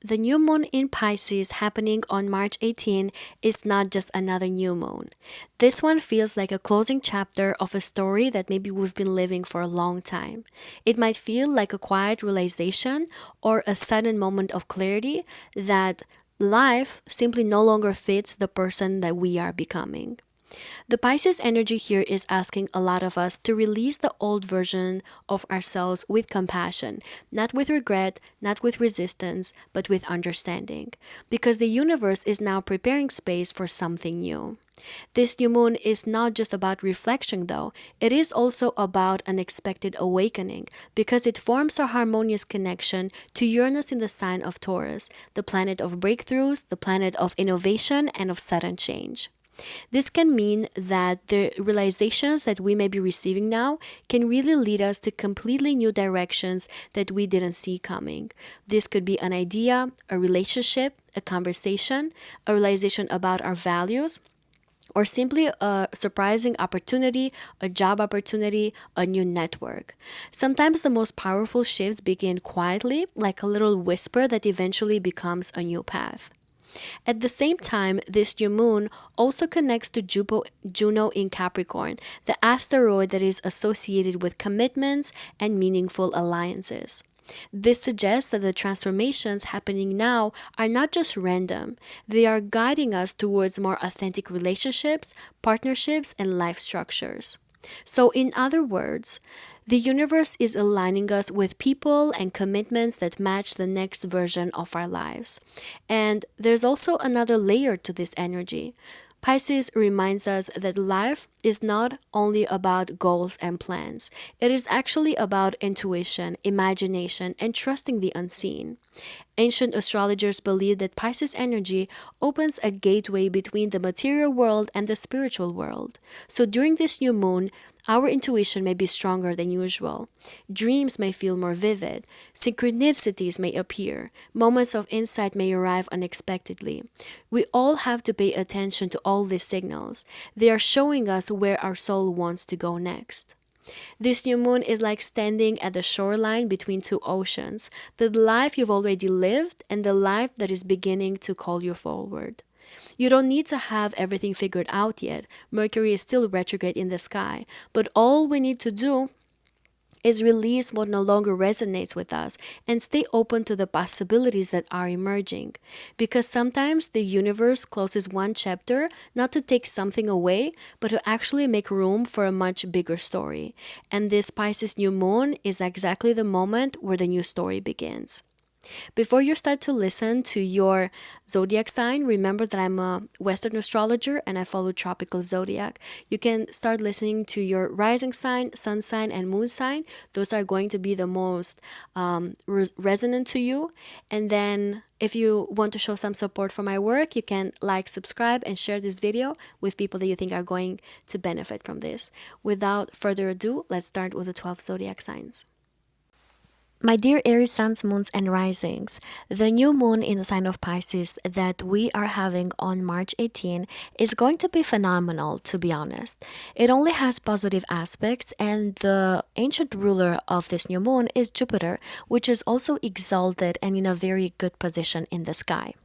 The new moon in Pisces happening on March 18 is not just another new moon. This one feels like a closing chapter of a story that maybe we've been living for a long time. It might feel like a quiet realization or a sudden moment of clarity that life simply no longer fits the person that we are becoming. The Pisces energy here is asking a lot of us to release the old version of ourselves with compassion, not with regret, not with resistance, but with understanding. Because the universe is now preparing space for something new. This new moon is not just about reflection, though, it is also about an expected awakening because it forms a harmonious connection to Uranus in the sign of Taurus, the planet of breakthroughs, the planet of innovation, and of sudden change. This can mean that the realizations that we may be receiving now can really lead us to completely new directions that we didn't see coming. This could be an idea, a relationship, a conversation, a realization about our values, or simply a surprising opportunity, a job opportunity, a new network. Sometimes the most powerful shifts begin quietly, like a little whisper that eventually becomes a new path. At the same time, this new moon also connects to Juno in Capricorn, the asteroid that is associated with commitments and meaningful alliances. This suggests that the transformations happening now are not just random, they are guiding us towards more authentic relationships, partnerships, and life structures. So, in other words, the universe is aligning us with people and commitments that match the next version of our lives. And there's also another layer to this energy. Pisces reminds us that life is not only about goals and plans, it is actually about intuition, imagination, and trusting the unseen. Ancient astrologers believed that Pisces energy opens a gateway between the material world and the spiritual world. So during this new moon, our intuition may be stronger than usual. Dreams may feel more vivid. Synchronicities may appear. Moments of insight may arrive unexpectedly. We all have to pay attention to all these signals. They are showing us where our soul wants to go next. This new moon is like standing at the shoreline between two oceans, the life you've already lived and the life that is beginning to call you forward. You don't need to have everything figured out yet. Mercury is still retrograde in the sky, but all we need to do is release what no longer resonates with us and stay open to the possibilities that are emerging. Because sometimes the universe closes one chapter not to take something away, but to actually make room for a much bigger story. And this Pisces new moon is exactly the moment where the new story begins. Before you start to listen to your zodiac sign, remember that I'm a Western astrologer and I follow tropical zodiac. You can start listening to your rising sign, sun sign, and moon sign. Those are going to be the most resonant to you. And then if you want to show some support for my work, you can like, subscribe, and share this video with people that you think are going to benefit from this. Without further ado, let's start with the 12 zodiac signs. My dear Aries suns, moons, and risings, the new moon in the sign of Pisces that we are having on March 18 is going to be phenomenal, to be honest. It only has positive aspects, and the ancient ruler of this new moon is Jupiter, which is also exalted and in a very good position in the sky.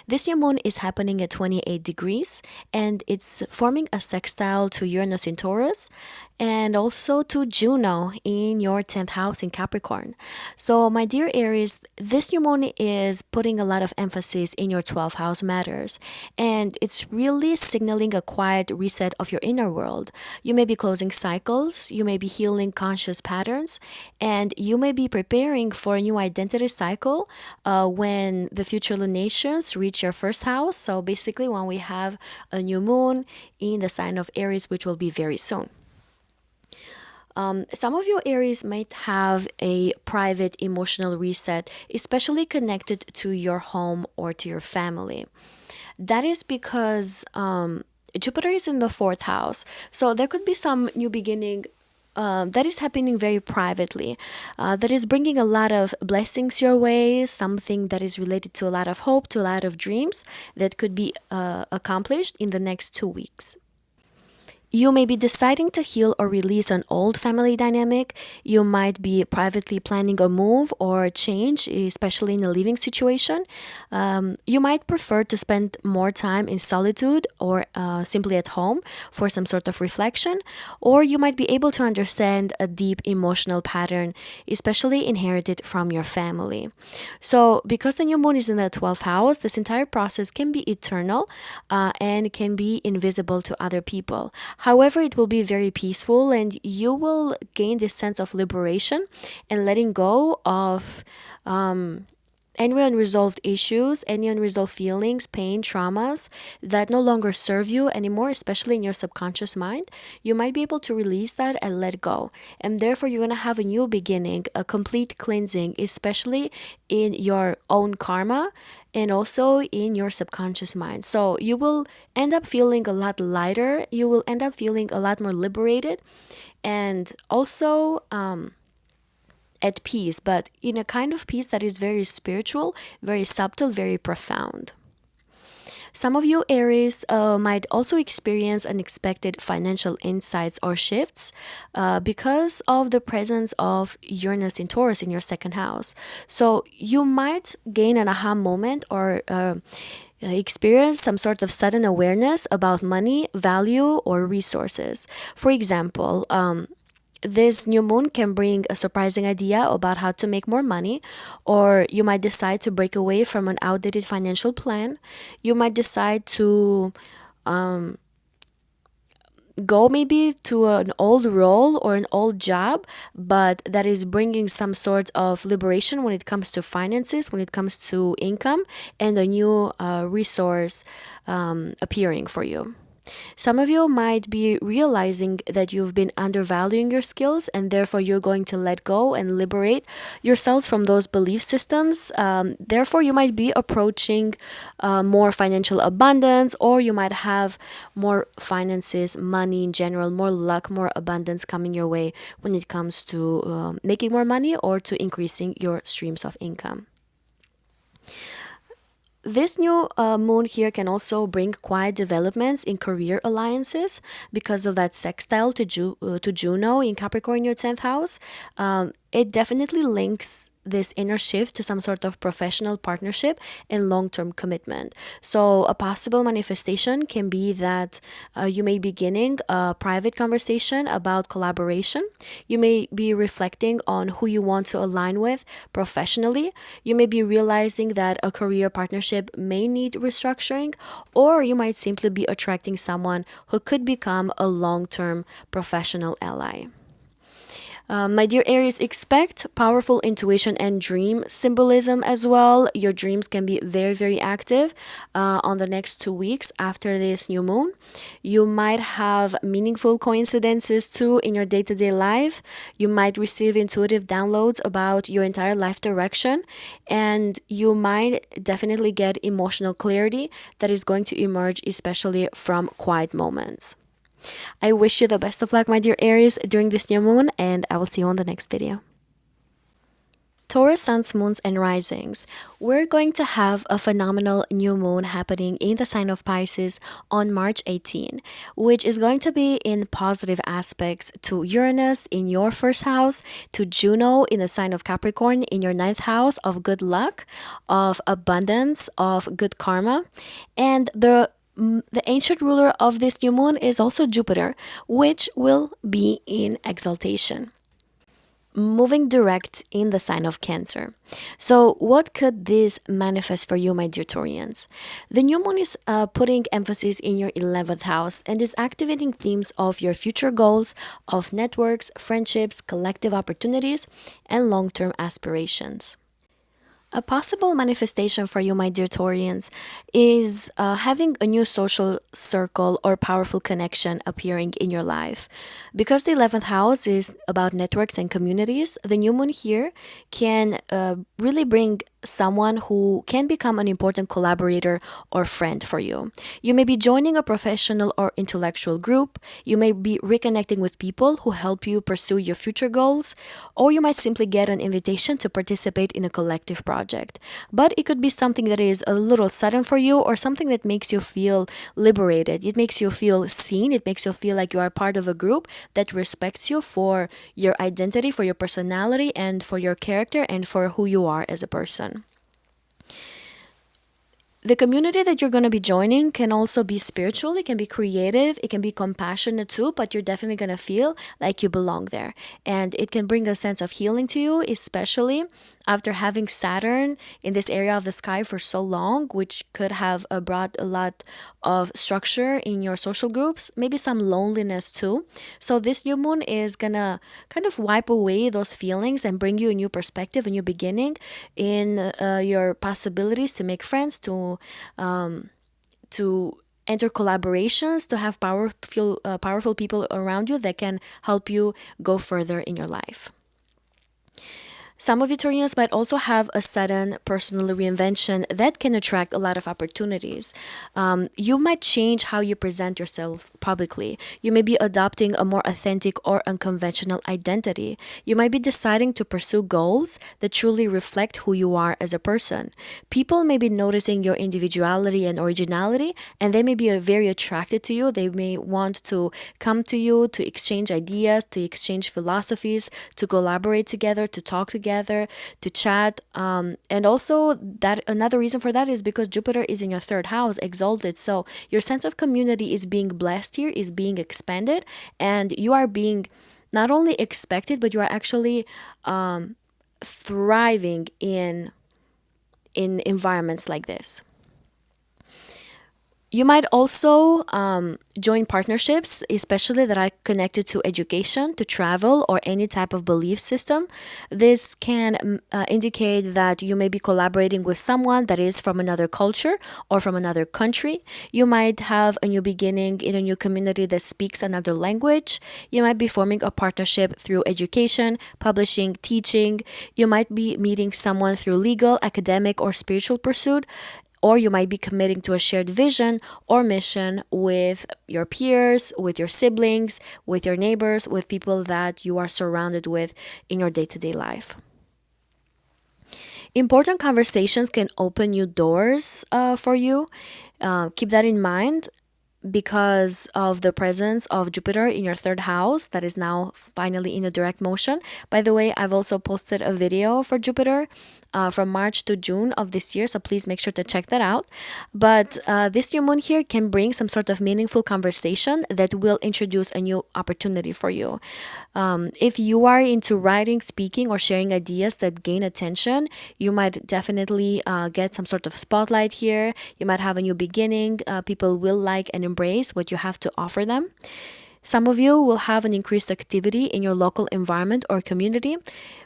This new moon is happening at 28 degrees and it's forming a sextile to Uranus in Taurus and also to Juno in your 10th house in Capricorn. So, my dear Aries, this new moon is putting a lot of emphasis in your 12th house matters and it's really signaling a quiet reset of your inner world. You may be closing cycles, you may be healing conscious patterns, and you may be preparing for a new identity cycle when the future lunations reach your first house. So basically, when we have a new moon in the sign of Aries, which will be very soon. Some of you Aries might have a private emotional reset, especially connected to your home or to your family. That is because Jupiter is in the fourth house. So there could be some new beginning that is happening very privately, that is bringing a lot of blessings your way, something that is related to a lot of hope, to a lot of dreams that could be accomplished in the next 2 weeks. You may be deciding to heal or release an old family dynamic. You might be privately planning a move or change, especially in a living situation. You might prefer to spend more time in solitude or simply at home for some sort of reflection. Or you might be able to understand a deep emotional pattern, especially inherited from your family. So, because the new moon is in the 12th house, this entire process can be eternal and can be invisible to other people. However, it will be very peaceful and you will gain this sense of liberation and letting go of any unresolved issues, any unresolved feelings, pain, traumas that no longer serve you anymore, especially in your subconscious mind. You might be able to release that and let go. And therefore, you're going to have a new beginning, a complete cleansing, especially in your own karma and also in your subconscious mind. So you will end up feeling a lot lighter. You will end up feeling a lot more liberated and also at peace, but in a kind of peace that is very spiritual, very subtle, very profound. Some of you Aries might also experience unexpected financial insights or shifts because of the presence of Uranus in Taurus in your second house. So you might gain an aha moment or experience some sort of sudden awareness about money, value, or resources. For example, this new moon can bring a surprising idea about how to make more money, or you might decide to break away from an outdated financial plan. You might decide to go maybe to an old role or an old job, but that is bringing some sort of liberation when it comes to finances, when it comes to income, and a new resource appearing for you. Some of you might be realizing that you've been undervaluing your skills and therefore you're going to let go and liberate yourselves from those belief systems. Therefore, you might be approaching more financial abundance, or you might have more finances, money in general, more luck, more abundance coming your way when it comes to making more money or to increasing your streams of income. This new moon here can also bring quiet developments in career alliances because of that sextile to Juno in Capricorn, your 10th house. It definitely links this inner shift to some sort of professional partnership and long-term commitment. So a possible manifestation can be that you may be beginning a private conversation about collaboration. You may be reflecting on who you want to align with professionally. You may be realizing that a career partnership may need restructuring, or you might simply be attracting someone who could become a long-term professional ally. My dear Aries, expect powerful intuition and dream symbolism as well. Your dreams can be very, very active on the next 2 weeks after this new moon. You might have meaningful coincidences too in your day to day life. You might receive intuitive downloads about your entire life direction, and you might definitely get emotional clarity that is going to emerge, especially from quiet moments. I wish you the best of luck, my dear Aries, during this new moon, and I will see you on the next video. Taurus suns, moons, and risings. We're going to have a phenomenal new moon happening in the sign of Pisces on March 18, which is going to be in positive aspects to Uranus in your first house, to Juno in the sign of Capricorn in your ninth house of good luck, of abundance, of good karma, and the ancient ruler of this new moon is also Jupiter, which will be in exaltation, moving direct in the sign of Cancer. So what could this manifest for you, my dear Taurians? The new moon is putting emphasis in your 11th house and is activating themes of your future goals, of networks, friendships, collective opportunities, and long-term aspirations. A possible manifestation for you, my dear Taurians, is having a new social circle or powerful connection appearing in your life. Because the 11th house is about networks and communities, the new moon here can really bring someone who can become an important collaborator or friend for you. You may be joining a professional or intellectual group. You may be reconnecting with people who help you pursue your future goals, or you might simply get an invitation to participate in a collective project. But it could be something that is a little sudden for you, or something that makes you feel liberated. It makes you feel seen. It makes you feel like you are part of a group that respects you for your identity, for your personality, and for your character, and for who you are as a person. The community that you're going to be joining can also be spiritual, it can be creative, it can be compassionate too, but you're definitely going to feel like you belong there. And it can bring a sense of healing to you, especially after having Saturn in this area of the sky for so long, which could have brought a lot of structure in your social groups, maybe some loneliness too. So this new moon is gonna kind of wipe away those feelings and bring you a new perspective, a new beginning in your possibilities to make friends, to enter collaborations, to have powerful people around you that can help you go further in your life. Some of you Taurians might also have a sudden personal reinvention that can attract a lot of opportunities. You might change how you present yourself publicly. You may be adopting a more authentic or unconventional identity. You might be deciding to pursue goals that truly reflect who you are as a person. People may be noticing your individuality and originality, and they may be very attracted to you. They may want to come to you to exchange ideas, to exchange philosophies, to collaborate together, to talk together, to chat. And also, that another reason for that is because Jupiter is in your third house, exalted. So your sense of community is being blessed here, is being expanded, and you are being not only expected, but you are actually thriving in environments like this. You might also join partnerships, especially that are connected to education, to travel, or any type of belief system. This can indicate that you may be collaborating with someone that is from another culture or from another country. You might have a new beginning in a new community that speaks another language. You might be forming a partnership through education, publishing, teaching. You might be meeting someone through legal, academic, or spiritual pursuit, or you might be committing to a shared vision or mission with your peers, with your siblings, with your neighbors, with people that you are surrounded with in your day to day life. Important conversations can open new doors for you. Keep that in mind because of the presence of Jupiter in your third house that is now finally in a direct motion. By the way, I've also posted a video for Jupiter from March to June of this year, so please make sure to check that out. But this new moon here can bring some sort of meaningful conversation that will introduce a new opportunity for you. If you are into writing, speaking, or sharing ideas that gain attention, you might definitely get some sort of spotlight here. You might have a new beginning. People will like and embrace what you have to offer them. Some of you will have an increased activity in your local environment or community.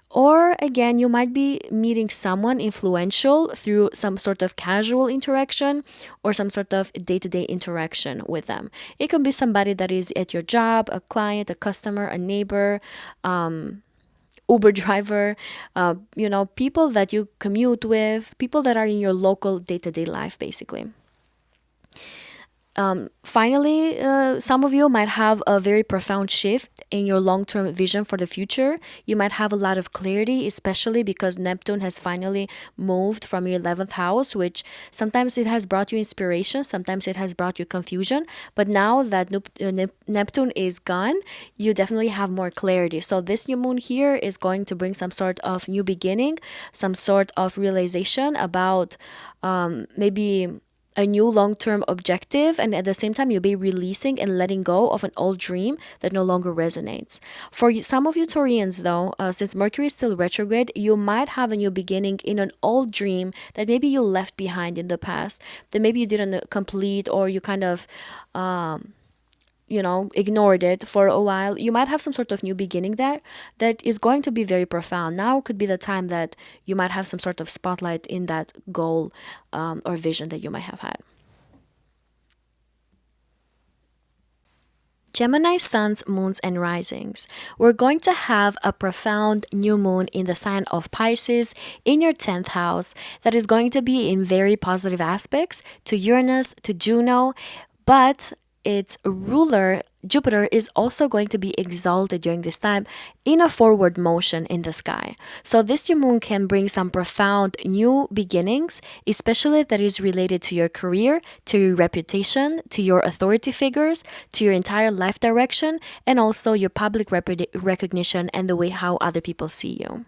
Or again, you might be meeting someone influential through some sort of casual interaction or some sort of day to day interaction with them. It can be somebody that is at your job, a client, a customer, a neighbor, Uber driver, people that you commute with, people that are in your local day to day life, basically. Finally, some of you might have a very profound shift in your long term vision for the future. You might have a lot of clarity, especially because Neptune has finally moved from your 11th house, which sometimes it has brought you inspiration, sometimes it has brought you confusion. But now that Neptune is gone, you definitely have more clarity. So, this new moon here is going to bring some sort of new beginning, some sort of realization about maybe a new long-term objective, and at the same time you'll be releasing and letting go of an old dream that no longer resonates. For some of you Taurians though, since Mercury is still retrograde, you might have a new beginning in an old dream that maybe you left behind in the past, that maybe you didn't complete, or you kind of ignored it for a while. You might have some sort of new beginning there that is going to be very profound. Now could be the time that you might have some sort of spotlight in that goal or vision that you might have had. Gemini suns, moons, and risings. We're going to have a profound new moon in the sign of Pisces in your 10th house that is going to be in very positive aspects to Uranus, to Juno, but its ruler, Jupiter, is also going to be exalted during this time in a forward motion in the sky. So, this new moon can bring some profound new beginnings, especially that is related to your career, to your reputation, to your authority figures, to your entire life direction, and also your public recognition and the way how other people see you.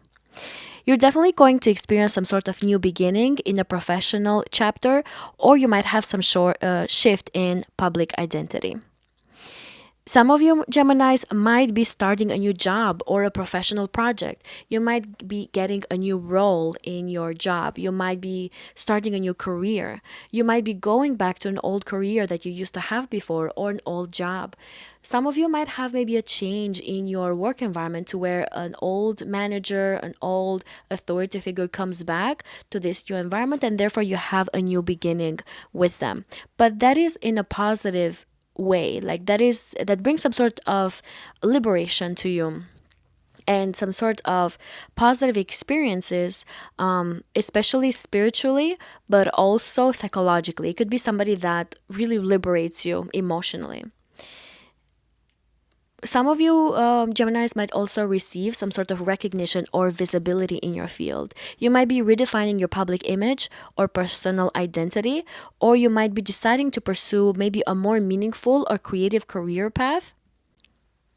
You're definitely going to experience some sort of new beginning in a professional chapter, or you might have some short shift in public identity. Some of you Geminis might be starting a new job or a professional project. You might be getting a new role in your job. You might be starting a new career. You might be going back to an old career that you used to have before or an old job. Some of you might have maybe a change in your work environment to where an old manager, an old authority figure comes back to this new environment, and therefore you have a new beginning with them. But that is in a positive way, like that brings some sort of liberation to you and some sort of positive experiences, especially spiritually but also psychologically. It could be somebody that really liberates you emotionally. Some of you Geminis might also receive some sort of recognition or visibility in your field. You might be redefining your public image or personal identity, or you might be deciding to pursue maybe a more meaningful or creative career path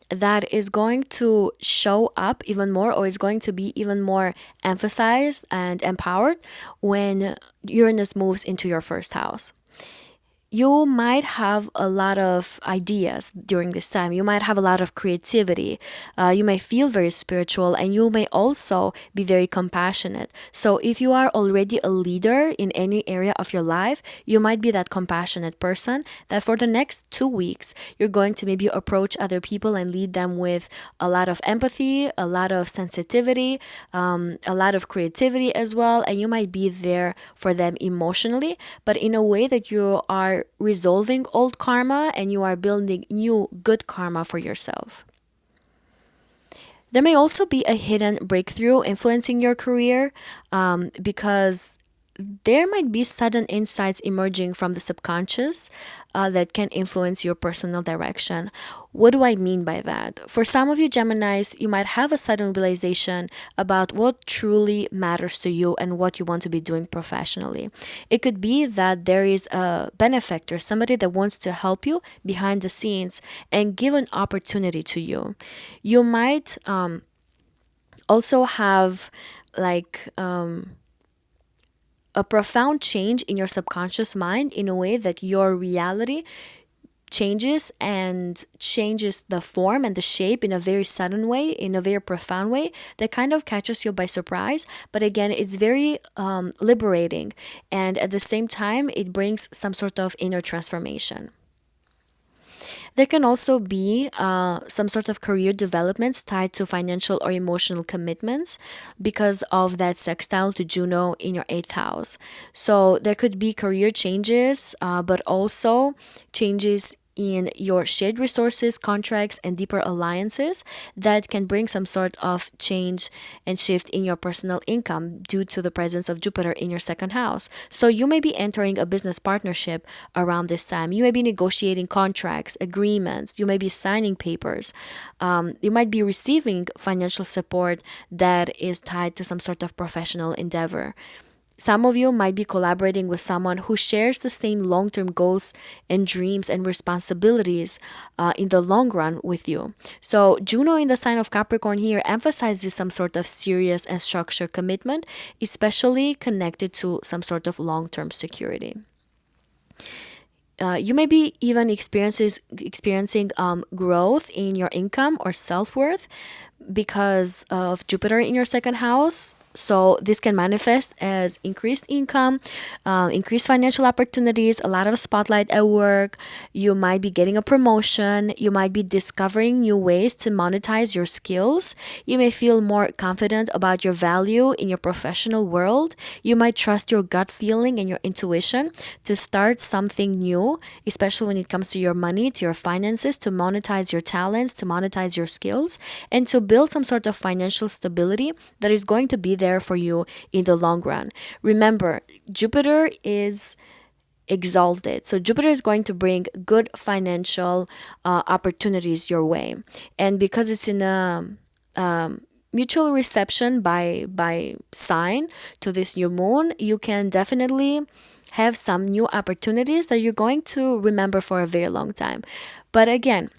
that is going to show up even more or is going to be even more emphasized and empowered when Uranus moves into your first house. You might have a lot of ideas during this time. You might have a lot of creativity. You may feel very spiritual, and you may also be very compassionate. So, if you are already a leader in any area of your life, you might be that compassionate person that for the next 2 weeks, you're going to maybe approach other people and lead them with a lot of empathy, a lot of sensitivity, a lot of creativity as well. And you might be there for them emotionally, but in a way that you are resolving old karma and you are building new good karma for yourself. There may also be a hidden breakthrough influencing your career because there might be sudden insights emerging from the subconscious that can influence your personal direction. What do I mean by that? For some of you Geminis, you might have a sudden realization about what truly matters to you and what you want to be doing professionally. It could be that there is a benefactor, somebody that wants to help you behind the scenes and give an opportunity to you. You might also have like a profound change in your subconscious mind in a way that your reality changes and changes the form and the shape in a very sudden way, in a very profound way that kind of catches you by surprise. But again, it's very liberating, and at the same time, it brings some sort of inner transformation. There can also be some sort of career developments tied to financial or emotional commitments because of that sextile to Juno in your 8th house. So there could be career changes, but also changes in your shared resources, contracts, and deeper alliances that can bring some sort of change and shift in your personal income due to the presence of Jupiter in your 2nd house. So you may be entering a business partnership around this time. You may be negotiating contracts, agreements. You may be signing papers. You might be receiving financial support that is tied to some sort of professional endeavor. Some of you might be collaborating with someone who shares the same long term goals and dreams and responsibilities in the long run with you. So, Juno in the sign of Capricorn here emphasizes some sort of serious and structured commitment, especially connected to some sort of long term security. You may be even experiencing growth in your income or self worth because of Jupiter in your 2nd house So this can manifest as increased income, increased financial opportunities, a lot of spotlight at work. You might be getting a promotion. You might be discovering new ways to monetize your skills. You may feel more confident about your value in your professional world. You might trust your gut feeling and your intuition to start something new, especially when it comes to your money, to your finances, to monetize your talents, to monetize your skills, and to build some sort of financial stability that is going to be there for you in the long run. Remember, Jupiter is exalted. So Jupiter is going to bring good financial opportunities your way. And because it's in a mutual reception by sign to this new moon, you can definitely have some new opportunities that you're going to remember for a very long time. But again,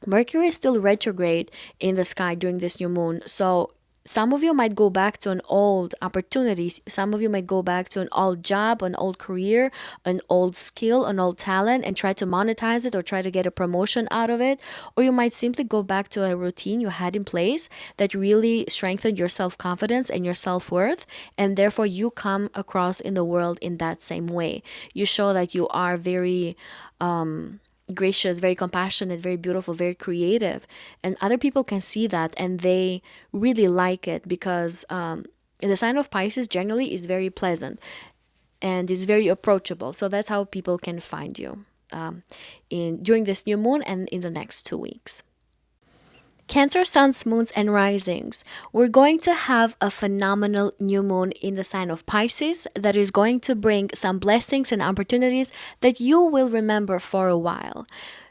Mercury is still retrograde in the sky during this new moon. So some of you might go back to an old opportunity. Some of you might go back to an old job, an old career, an old skill, an old talent, and try to monetize it or try to get a promotion out of it. Or you might simply go back to a routine you had in place that really strengthened your self confidence and your self worth. And therefore, you come across in the world in that same way. You show that you are very gracious, very compassionate, very beautiful, very creative. And other people can see that and they really like it because the sign of Pisces generally is very pleasant and is very approachable. So that's how people can find you in during this new moon and in the next 2 weeks. Cancer suns, moons, and risings. We're going to have a phenomenal new moon in the sign of Pisces that is going to bring some blessings and opportunities that you will remember for a while.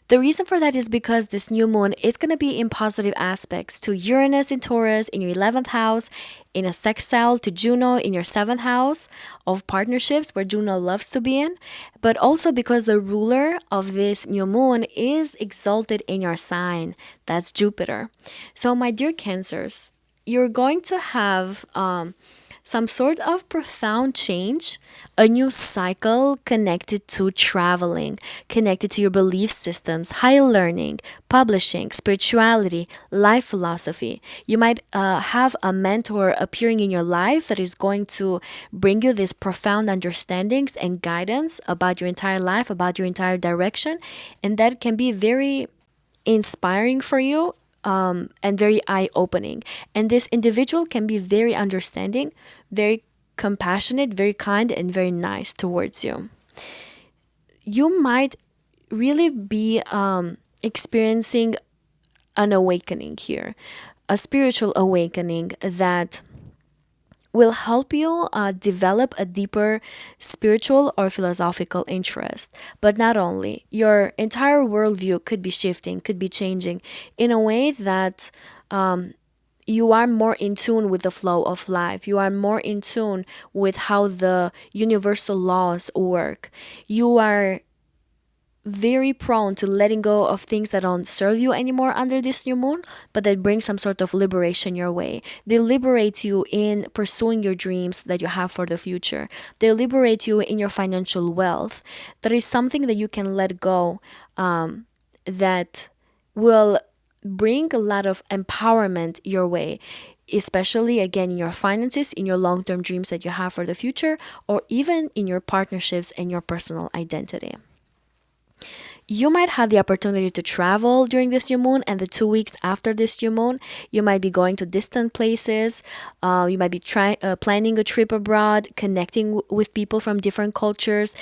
The reason for that is because this new moon is going to be in positive aspects to Uranus in Taurus in your 11th house, in a sextile to Juno in your 7th house of partnerships where Juno loves to be in, but also because the ruler of this new moon is exalted in your sign. That's Jupiter. So, my dear Cancers, you're going to have some sort of profound change, a new cycle connected to traveling, connected to your belief systems, higher learning, publishing, spirituality, life philosophy. You might have a mentor appearing in your life that is going to bring you these profound understandings and guidance about your entire life, about your entire direction, and that can be very inspiring for you and very eye opening. And this individual can be very understanding, very compassionate, very kind, and very nice towards you. You might really be experiencing an awakening here, a spiritual awakening that will help you develop a deeper spiritual or philosophical interest. But not only, your entire worldview could be shifting, could be changing in a way that you are more in tune with the flow of life. You are more in tune with how the universal laws work. You are very prone to letting go of things that don't serve you anymore under this new moon, but that bring some sort of liberation your way. They liberate you in pursuing your dreams that you have for the future. They liberate you in your financial wealth. There is something that you can let go that will bring a lot of empowerment your way, especially again in your finances, in your long term dreams that you have for the future, or even in your partnerships and your personal identity. You might have the opportunity to travel during this new moon and the 2 weeks after this new moon. You might be going to distant places. You might be planning a trip abroad, connecting with people from different cultures,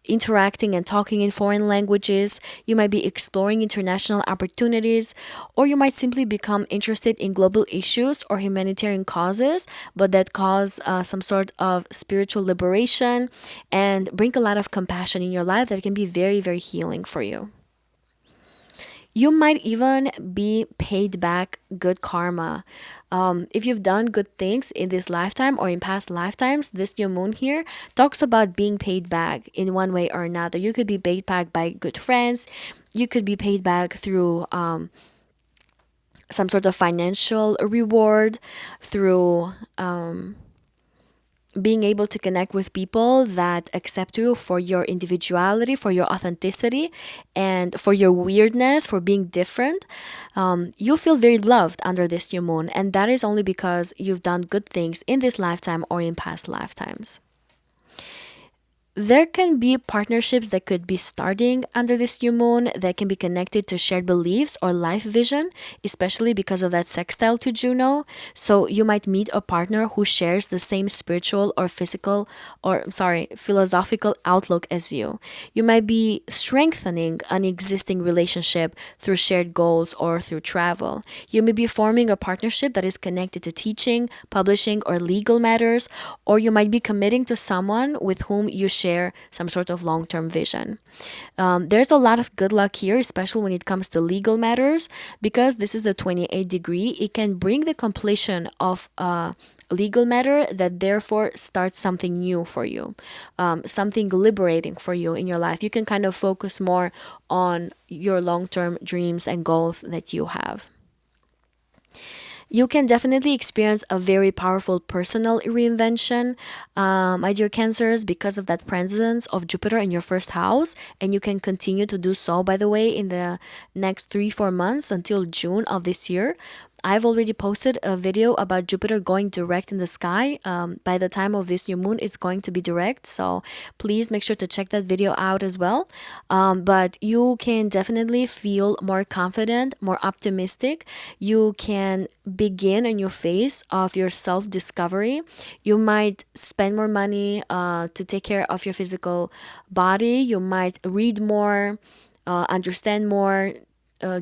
interacting and talking in foreign languages. You might be exploring international opportunities, or you might simply become interested in global issues or humanitarian causes, but that cause some sort of spiritual liberation and bring a lot of compassion in your life that can be very, very healing for you. You might even be paid back good karma. If you've done good things in this lifetime or in past lifetimes, this new moon here talks about being paid back in one way or another. You could be paid back by good friends. You could be paid back through some sort of financial reward, through being able to connect with people that accept you for your individuality, for your authenticity, and for your weirdness, for being different. You feel very loved under this new moon, and that is only because you've done good things in this lifetime or in past lifetimes. There can be partnerships that could be starting under this new moon that can be connected to shared beliefs or life vision, especially because of that sextile to Juno. So you might meet a partner who shares the same spiritual or philosophical outlook as you. You might be strengthening an existing relationship through shared goals or through travel. You may be forming a partnership that is connected to teaching, publishing, or legal matters, or you might be committing to someone with whom you share some sort of long-term vision. There's a lot of good luck here, especially when it comes to legal matters, because this is a 28 degree. It can bring the completion of a legal matter that therefore starts something new for you, something liberating for you in your life. You can kind of focus more on your long-term dreams and goals that you have. You can definitely experience a very powerful personal reinvention, my dear Cancers, because of that presence of Jupiter in your first house. And you can continue to do so, by the way, in the next 3-4 months until June of this year. I've already posted a video about Jupiter going direct in the sky. By the time of this new moon, it's going to be direct. So please make sure to check that video out as well. But you can definitely feel more confident, more optimistic. You can begin a new phase of your self-discovery. You might spend more money to take care of your physical body. You might read more, understand more,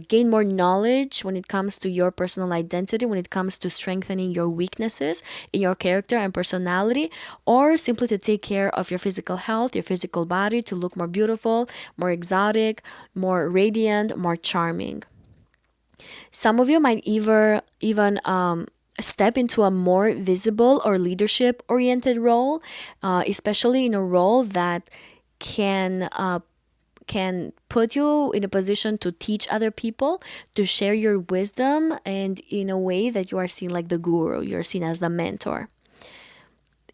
gain more knowledge when it comes to your personal identity, when it comes to strengthening your weaknesses in your character and personality, or simply to take care of your physical health, your physical body, to look more beautiful, more exotic, more radiant, more charming. Some of you might even step into a more visible or leadership oriented role, especially in a role that can put you in a position to teach other people, to share your wisdom, and in a way that you are seen like the guru, you're seen as the mentor.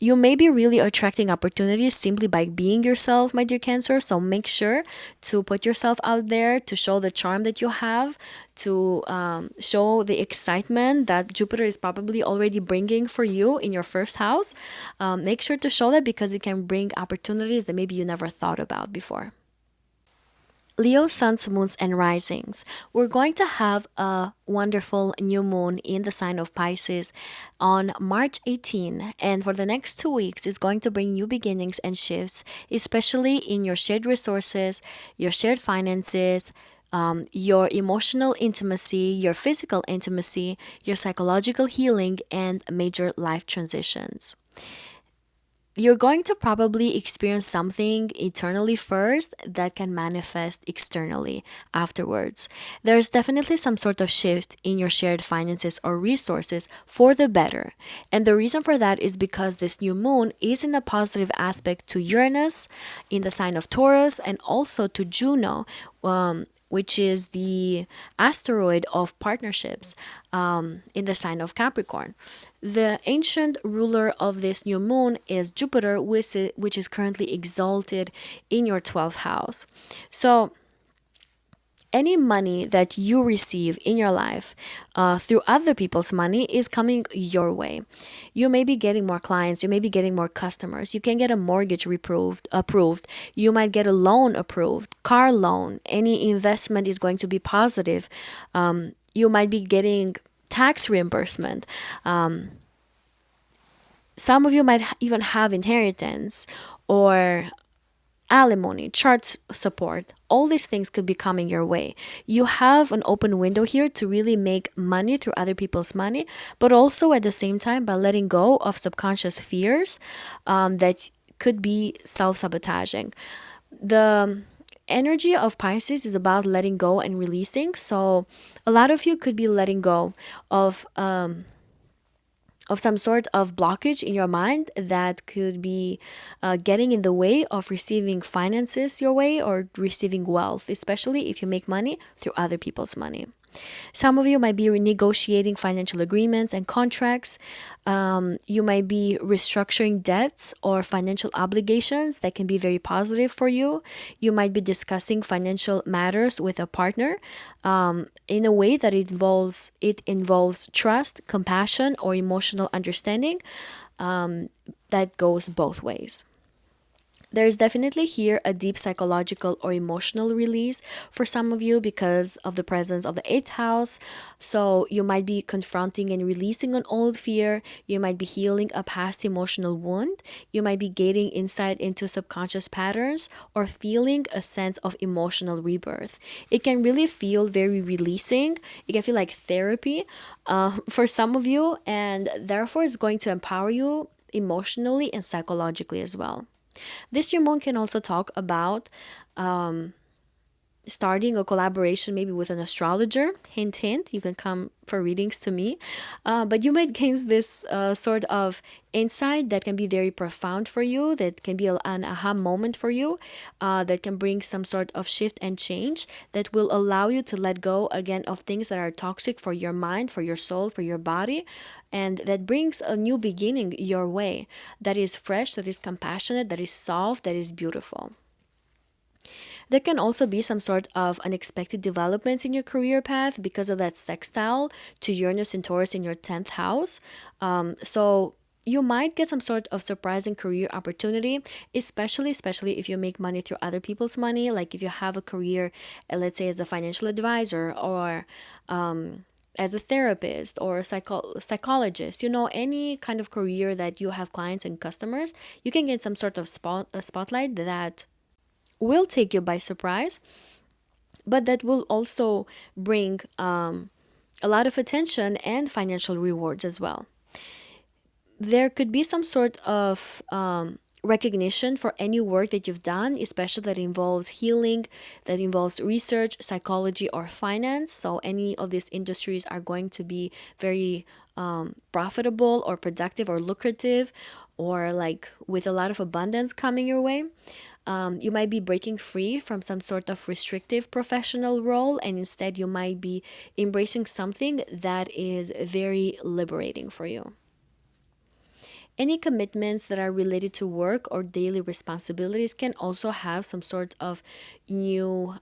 You may be really attracting opportunities simply by being yourself, my dear Cancer. So make sure to put yourself out there, to show the charm that you have, to show the excitement that Jupiter is probably already bringing for you in your first house. Make sure to show that, because it can bring opportunities that maybe you never thought about before. Leo suns, moons, and risings. We're going to have a wonderful new moon in the sign of Pisces on March 18. And for the next 2 weeks, it's going to bring new beginnings and shifts, especially in your shared resources, your shared finances, your emotional intimacy, your physical intimacy, your psychological healing, and major life transitions. You're going to probably experience something eternally first that can manifest externally afterwards. There's definitely some sort of shift in your shared finances or resources for the better. And the reason for that is because this new moon is in a positive aspect to Uranus in the sign of Taurus, and also to Juno, which is the asteroid of partnerships, in the sign of Capricorn. The ancient ruler of this new moon is Jupiter, which is currently exalted in your 12th house. So any money that you receive in your life through other people's money is coming your way. You may be getting more clients, you may be getting more customers, you can get a mortgage approved, you might get a loan approved, car loan, any investment is going to be positive. You might be getting tax reimbursement. Some of you might even have inheritance or alimony, child support. All these things could be coming your way. You have an open window here to really make money through other people's money, but also at the same time by letting go of subconscious fears that could be self-sabotaging. The energy of Pisces is about letting go and releasing. So a lot of you could be letting go of some sort of blockage in your mind that could be getting in the way of receiving finances your way or receiving wealth, especially if you make money through other people's money. Some of you might be renegotiating financial agreements and contracts. You might be restructuring debts or financial obligations that can be very positive for you. You might be discussing financial matters with a partner in a way that it involves trust, compassion, or emotional understanding. That goes both ways. There's definitely here a deep psychological or emotional release for some of you because of the presence of the eighth house. So you might be confronting and releasing an old fear. You might be healing a past emotional wound. You might be gaining insight into subconscious patterns or feeling a sense of emotional rebirth. It can really feel very releasing. It can feel like therapy for some of you, and therefore it's going to empower you emotionally and psychologically as well. This new moon can also talk about starting a collaboration maybe with an astrologer. Hint, hint, you can come for readings to me. But you might gain this sort of insight that can be very profound for you, that can be an aha moment for you, that can bring some sort of shift and change that will allow you to let go again of things that are toxic for your mind, for your soul, for your body, and that brings a new beginning your way that is fresh, that is compassionate, that is soft, that is beautiful. There can also be some sort of unexpected developments in your career path because of that sextile to Uranus and Taurus in your 10th house. So you might get some sort of surprising career opportunity, especially if you make money through other people's money, like if you have a career, let's say as a financial advisor or as a therapist or a psychologist, any kind of career that you have clients and customers, you can get some sort of spotlight that will take you by surprise, but that will also bring a lot of attention and financial rewards as well. There could be some sort of recognition for any work that you've done, especially that involves healing, that involves research, psychology, or finance. So, any of these industries are going to be very profitable or productive or lucrative, or like with a lot of abundance coming your way. You might be breaking free from some sort of restrictive professional role, and instead, you might be embracing something that is very liberating for you. Any commitments that are related to work or daily responsibilities can also have some sort of new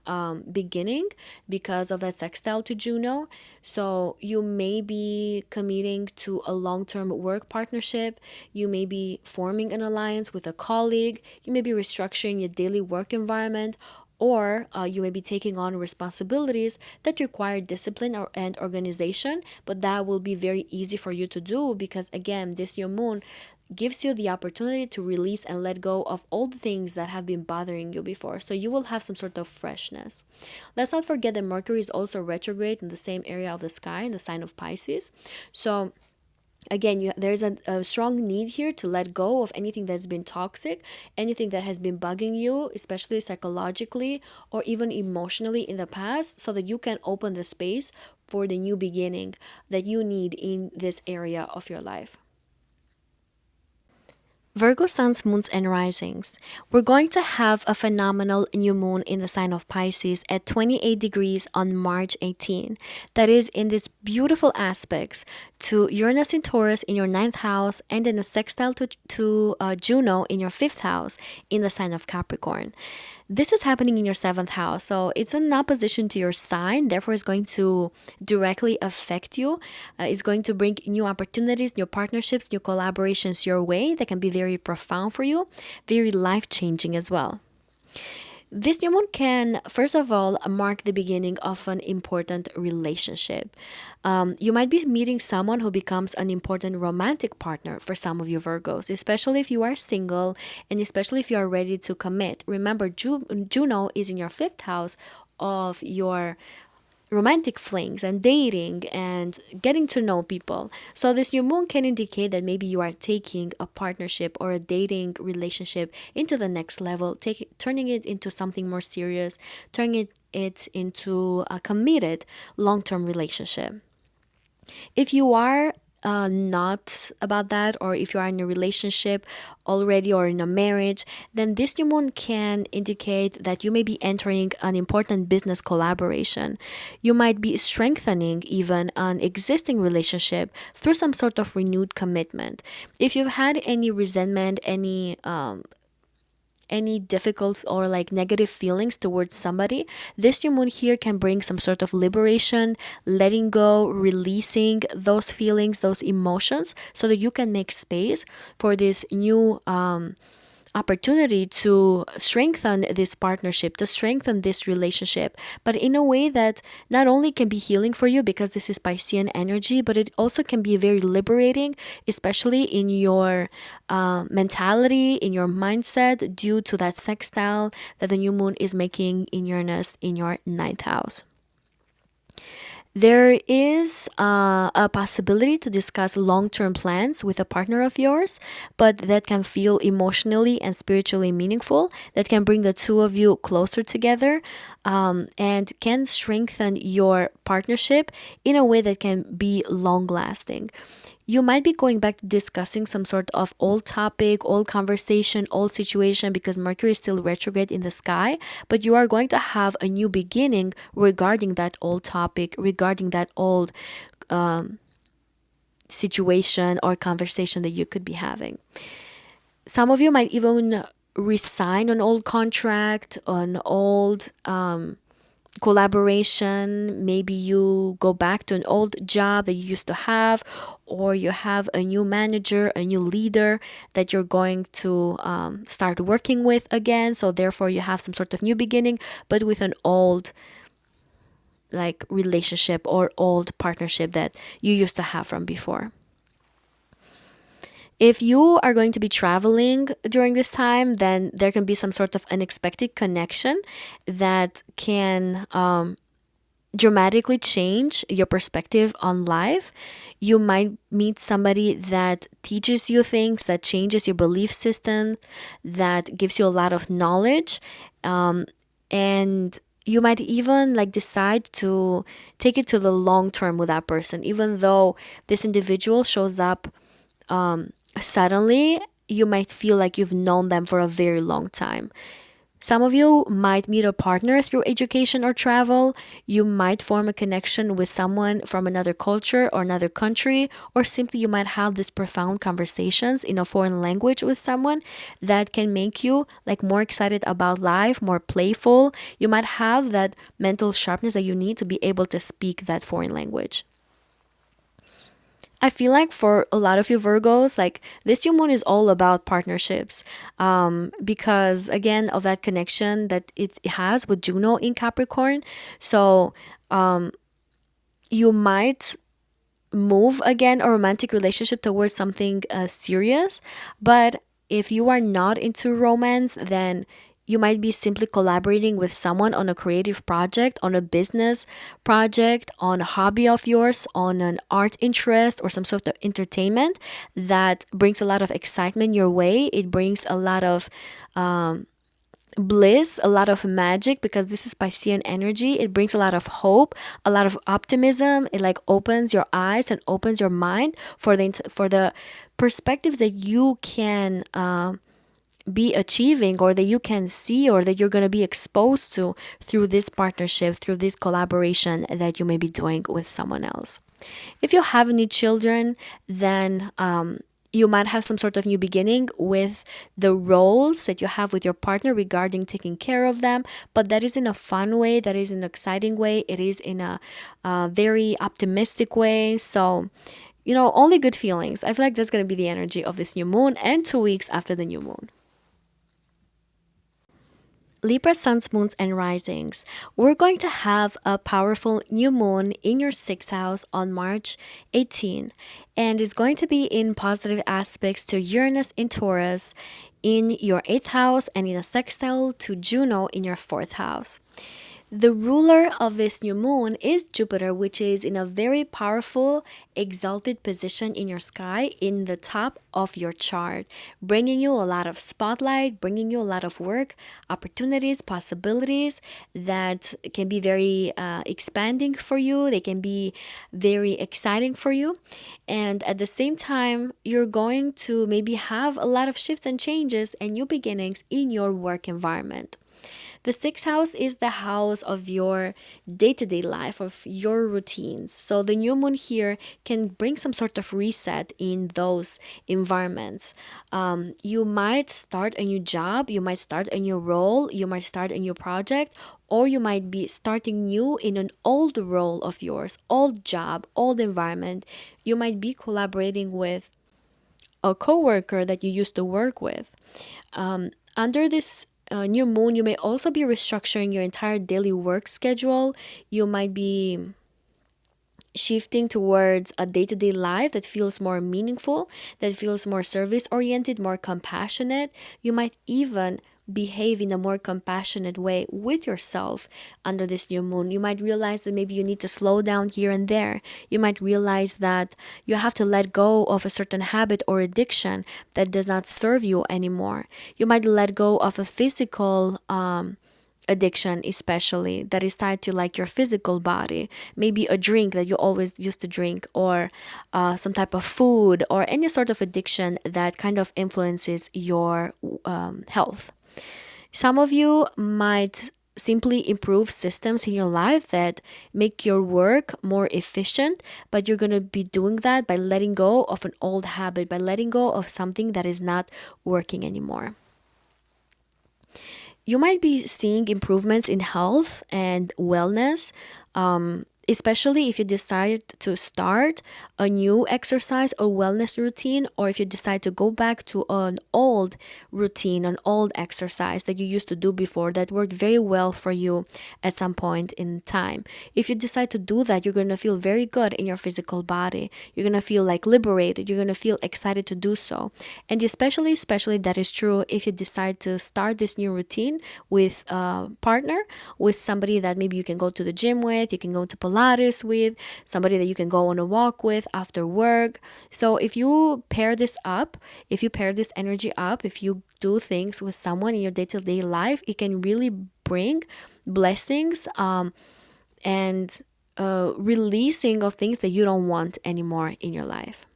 beginning because of that sextile to Juno. So you may be committing to a long term work partnership. You may be forming an alliance with a colleague. You may be restructuring your daily work environment. Or you may be taking on responsibilities that require discipline and organization, but that will be very easy for you to do because, again, this new moon gives you the opportunity to release and let go of all the things that have been bothering you before. So you will have some sort of freshness. Let's not forget that Mercury is also retrograde in the same area of the sky in the sign of Pisces. So again, there's a strong need here to let go of anything that's been toxic, anything that has been bugging you, especially psychologically or even emotionally in the past, so that you can open the space for the new beginning that you need in this area of your life. Virgo suns, moons, and risings. We're going to have a phenomenal new moon in the sign of Pisces at 28 degrees on March 18. That is in these beautiful aspects to Uranus in Taurus in your ninth house and in a sextile to Juno in your fifth house in the sign of Capricorn. This is happening in your seventh house, so it's in opposition to your sign, therefore, it's going to directly affect you. It's going to bring new opportunities, new partnerships, new collaborations your way that can be very profound for you, very life changing as well. This new moon can, first of all, mark the beginning of an important relationship. You might be meeting someone who becomes an important romantic partner for some of you Virgos, especially if you are single and especially if you are ready to commit. Remember, Juno is in your fifth house of your romantic flings and dating and getting to know people. So this new moon can indicate that maybe you are taking a partnership or a dating relationship into the next level, turning it into something more serious, turning it into a committed long-term relationship. If you are not about that, or if you are in a relationship already or in a marriage, then this new moon can indicate that you may be entering an important business collaboration. You might be strengthening even an existing relationship through some sort of renewed commitment. If you've had any resentment, any difficult or like negative feelings towards somebody, this new moon here can bring some sort of liberation, letting go, releasing those feelings, those emotions, so that you can make space for this new opportunity to strengthen this partnership, to strengthen this relationship, but in a way that not only can be healing for you because this is Piscean energy, but it also can be very liberating, especially in your mentality, in your mindset, due to that sextile that the new moon is making in Uranus in your ninth house. There is a possibility to discuss long term plans with a partner of yours, but that can feel emotionally and spiritually meaningful, that can bring the two of you closer together, and can strengthen your partnership in a way that can be long lasting. You might be going back to discussing some sort of old topic, old conversation, old situation because Mercury is still retrograde in the sky, but you are going to have a new beginning regarding that old topic, regarding that old situation or conversation that you could be having. Some of you might even resign an old contract, an old collaboration. Maybe you go back to an old job that you used to have, or you have a new manager, a new leader that you're going to start working with again. So therefore you have some sort of new beginning, but with an old like relationship or old partnership that you used to have from before. If you are going to be traveling during this time, then there can be some sort of unexpected connection that can dramatically change your perspective on life. You might meet somebody that teaches you things, that changes your belief system, that gives you a lot of knowledge, and you might even like decide to take it to the long term with that person, even though this individual shows up suddenly. You might feel like you've known them for a very long time. Some of you might meet a partner through education or travel. You might form a connection with someone from another culture or another country, or simply you might have these profound conversations in a foreign language with someone that can make you like more excited about life, more playful. You might have that mental sharpness that you need to be able to speak that foreign language. I feel like for a lot of you Virgos, like this new moon is all about partnerships, because again of that connection that it has with Juno in Capricorn. So you might move again a romantic relationship towards something serious, but if you are not into romance, then you might be simply collaborating with someone on a creative project, on a business project, on a hobby of yours, on an art interest, or some sort of entertainment that brings a lot of excitement your way. It brings a lot of bliss, a lot of magic, because this is Piscean energy. It brings a lot of hope, a lot of optimism. It like opens your eyes and opens your mind for the perspectives that you can be achieving, or that you can see, or that you're going to be exposed to through this partnership, through this collaboration that you may be doing with someone else. If you have any children, then you might have some sort of new beginning with the roles that you have with your partner regarding taking care of them, but that is in a fun way, that is in an exciting way, it is in a very optimistic way. So, only good feelings. I feel like that's going to be the energy of this new moon and 2 weeks after the new moon. Libra suns, moons, and risings. We're going to have a powerful new moon in your sixth house on March 18, and it's going to be in positive aspects to Uranus in Taurus in your eighth house and in a sextile to Juno in your fourth house. The ruler of this new moon is Jupiter, which is in a very powerful, exalted position in your sky, in the top of your chart, bringing you a lot of spotlight, bringing you a lot of work, opportunities, possibilities that can be very expanding for you. They can be very exciting for you. And at the same time, you're going to maybe have a lot of shifts and changes and new beginnings in your work environment. The sixth house is the house of your day to day life, of your routines. So the new moon here can bring some sort of reset in those environments. You might start a new job, you might start a new role, you might start a new project, or you might be starting new in an old role of yours, old job, old environment. You might be collaborating with a coworker that you used to work with. Under this new moon, you may also be restructuring your entire daily work schedule. You might be shifting towards a day to day life that feels more meaningful, that feels more service oriented, more compassionate. You might even behave in a more compassionate way with yourself under this new moon. You might realize that maybe you need to slow down here and there. You might realize that you have to let go of a certain habit or addiction that does not serve you anymore. You might let go of a physical addiction, especially that is tied to like your physical body, maybe a drink that you always used to drink, or some type of food, or any sort of addiction that kind of influences your health. Some of you might simply improve systems in your life that make your work more efficient, but you're going to be doing that by letting go of an old habit, by letting go of something that is not working anymore. You might be seeing improvements in health and wellness, especially if you decide to start a new exercise or wellness routine, or if you decide to go back to an old routine, an old exercise that you used to do before that worked very well for you at some point in time. If you decide to do that, you're going to feel very good in your physical body. You're going to feel like liberated. You're going to feel excited to do so. And especially that is true if you decide to start this new routine with a partner, with somebody that maybe you can go to the gym with, you can go to Pilates with, somebody that you can go on a walk with after work. So if you pair this up, if you pair this energy up, if you do things with someone in your day-to-day life, it can really bring blessings and releasing of things that you don't want anymore in your life.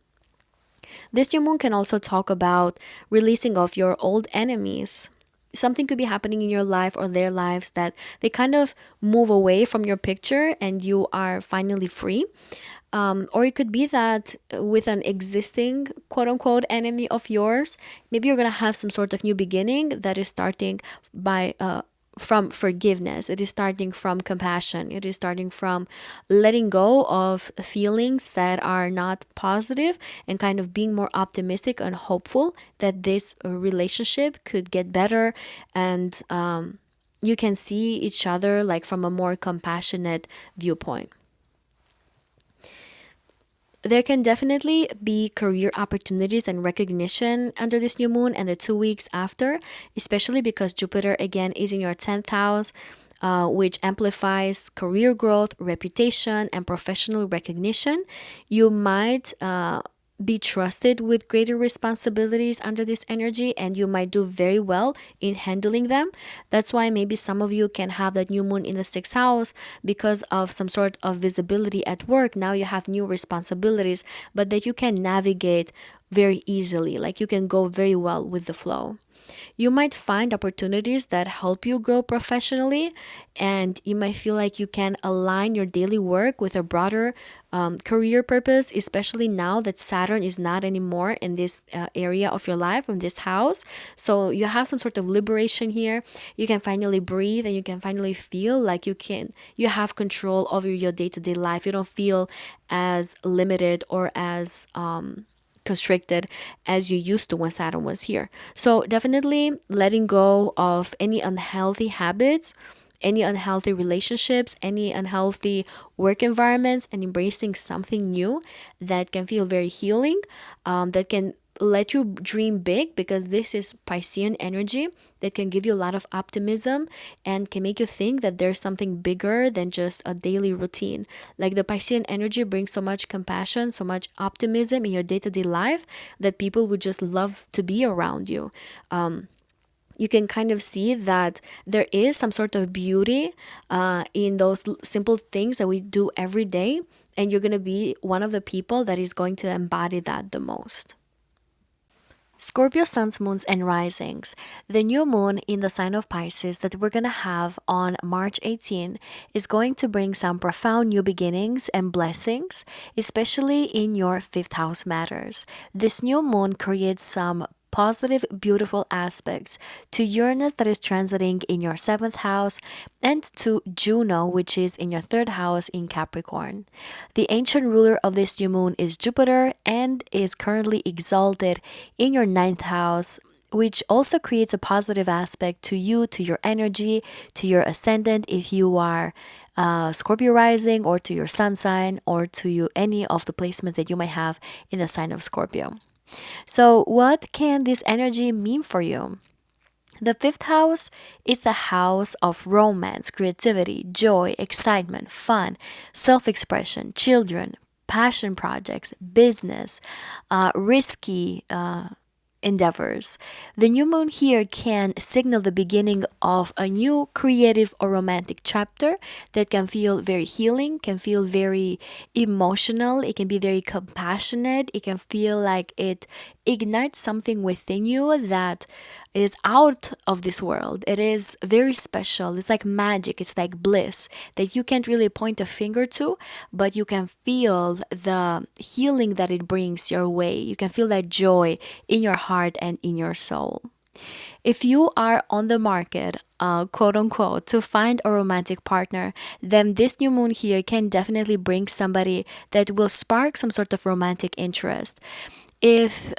This new moon can also talk about releasing of your old enemies. Something could be happening in your life or their lives that they kind of move away from your picture and you are finally free. Or it could be that with an existing quote unquote enemy of yours, maybe you're going to have some sort of new beginning that is starting by from forgiveness. It is starting from compassion. It is starting from letting go of feelings that are not positive and kind of being more optimistic and hopeful that this relationship could get better, and you can see each other like from a more compassionate viewpoint. There can definitely be career opportunities and recognition under this new moon and the 2 weeks after, especially because Jupiter again is in your 10th house, which amplifies career growth, reputation, and professional recognition. You might be trusted with greater responsibilities under this energy, and you might do very well in handling them. That's why maybe some of you can have that new moon in the 6th house because of some sort of visibility at work. Now you have new responsibilities, but that you can navigate very easily, like you can go very well with the flow. You might find opportunities that help you grow professionally, and you might feel like you can align your daily work with a broader career purpose, especially now that Saturn is not anymore in this area of your life, in this house. So you have some sort of liberation here. You can finally breathe and you can finally feel like you have control over your day-to-day life. You don't feel as limited or as constricted as you used to when Saturn was here. So definitely letting go of any unhealthy habits, any unhealthy relationships, any unhealthy work environments, and embracing something new that can feel very healing, that can let you dream big, because this is Piscean energy that can give you a lot of optimism and can make you think that there's something bigger than just a daily routine. Like the Piscean energy brings so much compassion, so much optimism in your day-to-day life that people would just love to be around you. You can kind of see that there is some sort of beauty in those simple things that we do every day, and you're going to be one of the people that is going to embody that the most. Scorpio suns, moons, and risings. The new moon in the sign of Pisces that we're going to have on March 18 is going to bring some profound new beginnings and blessings, especially in your fifth house matters. This new moon creates some positive, beautiful aspects to Uranus that is transiting in your seventh house and to Juno, which is in your third house in Capricorn. The ancient ruler of this new moon is Jupiter and is currently exalted in your ninth house, which also creates a positive aspect to you, to your energy, to your ascendant if you are Scorpio rising, or to your sun sign, or to you any of the placements that you might have in the sign of Scorpio. So, what can this energy mean for you? The fifth house is the house of romance, creativity, joy, excitement, fun, self expression, children, passion projects, business, risky endeavors. The new moon here can signal the beginning of a new creative or romantic chapter that can feel very healing, can feel very emotional, it can be very compassionate, it can feel like it ignites something within you that is out of this world. It is very special. It's like magic, it's like bliss that you can't really point a finger to, but you can feel the healing that it brings your way. You can feel that joy in your heart and in your soul. If you are on the market, quote unquote, to find a romantic partner, then this new moon here can definitely bring somebody that will spark some sort of romantic interest. If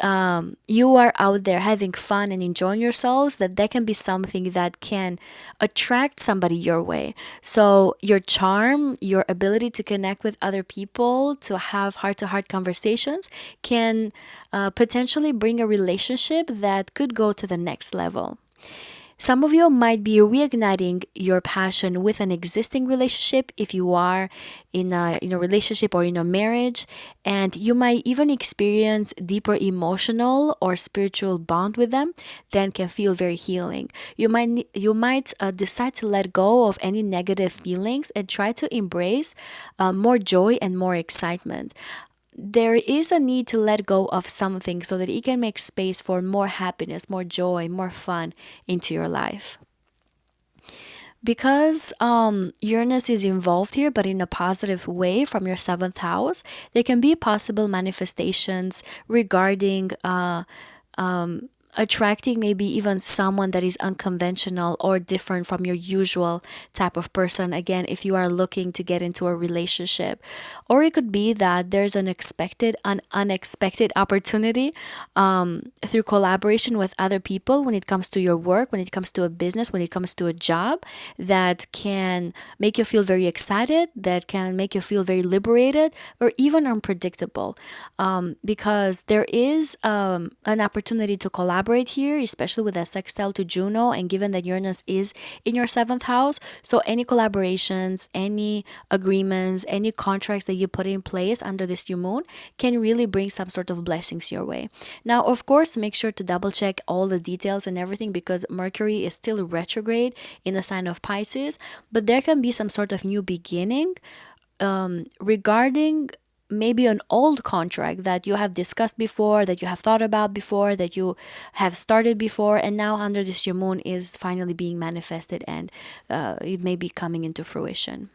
you are out there having fun and enjoying yourselves, that can be something that can attract somebody your way. So your charm, your ability to connect with other people, to have heart-to-heart conversations, can potentially bring a relationship that could go to the next level. Some of you might be reigniting your passion with an existing relationship if you are in a relationship or in a marriage, and you might even experience deeper emotional or spiritual bond with them that can feel very healing. You might decide to let go of any negative feelings and try to embrace more joy and more excitement. There is a need to let go of something so that it can make space for more happiness, more joy, more fun into your life. Because Uranus is involved here, but in a positive way from your seventh house, there can be possible manifestations regarding attracting maybe even someone that is unconventional or different from your usual type of person. Again, if you are looking to get into a relationship, or it could be that there's an unexpected opportunity through collaboration with other people when it comes to your work, when it comes to a business, when it comes to a job, that can make you feel very excited, that can make you feel very liberated, or even unpredictable, because there is an opportunity to collaborate here, especially with a sextile to Juno, and given that Uranus is in your seventh house. So any collaborations, any agreements, any contracts that you put in place under this new moon can really bring some sort of blessings your way. Now, of course, make sure to double check all the details and everything, because Mercury is still retrograde in the sign of Pisces, but there can be some sort of new beginning regarding maybe an old contract that you have discussed before, that you have thought about before, that you have started before, and now under this new moon is finally being manifested, and it may be coming into fruition.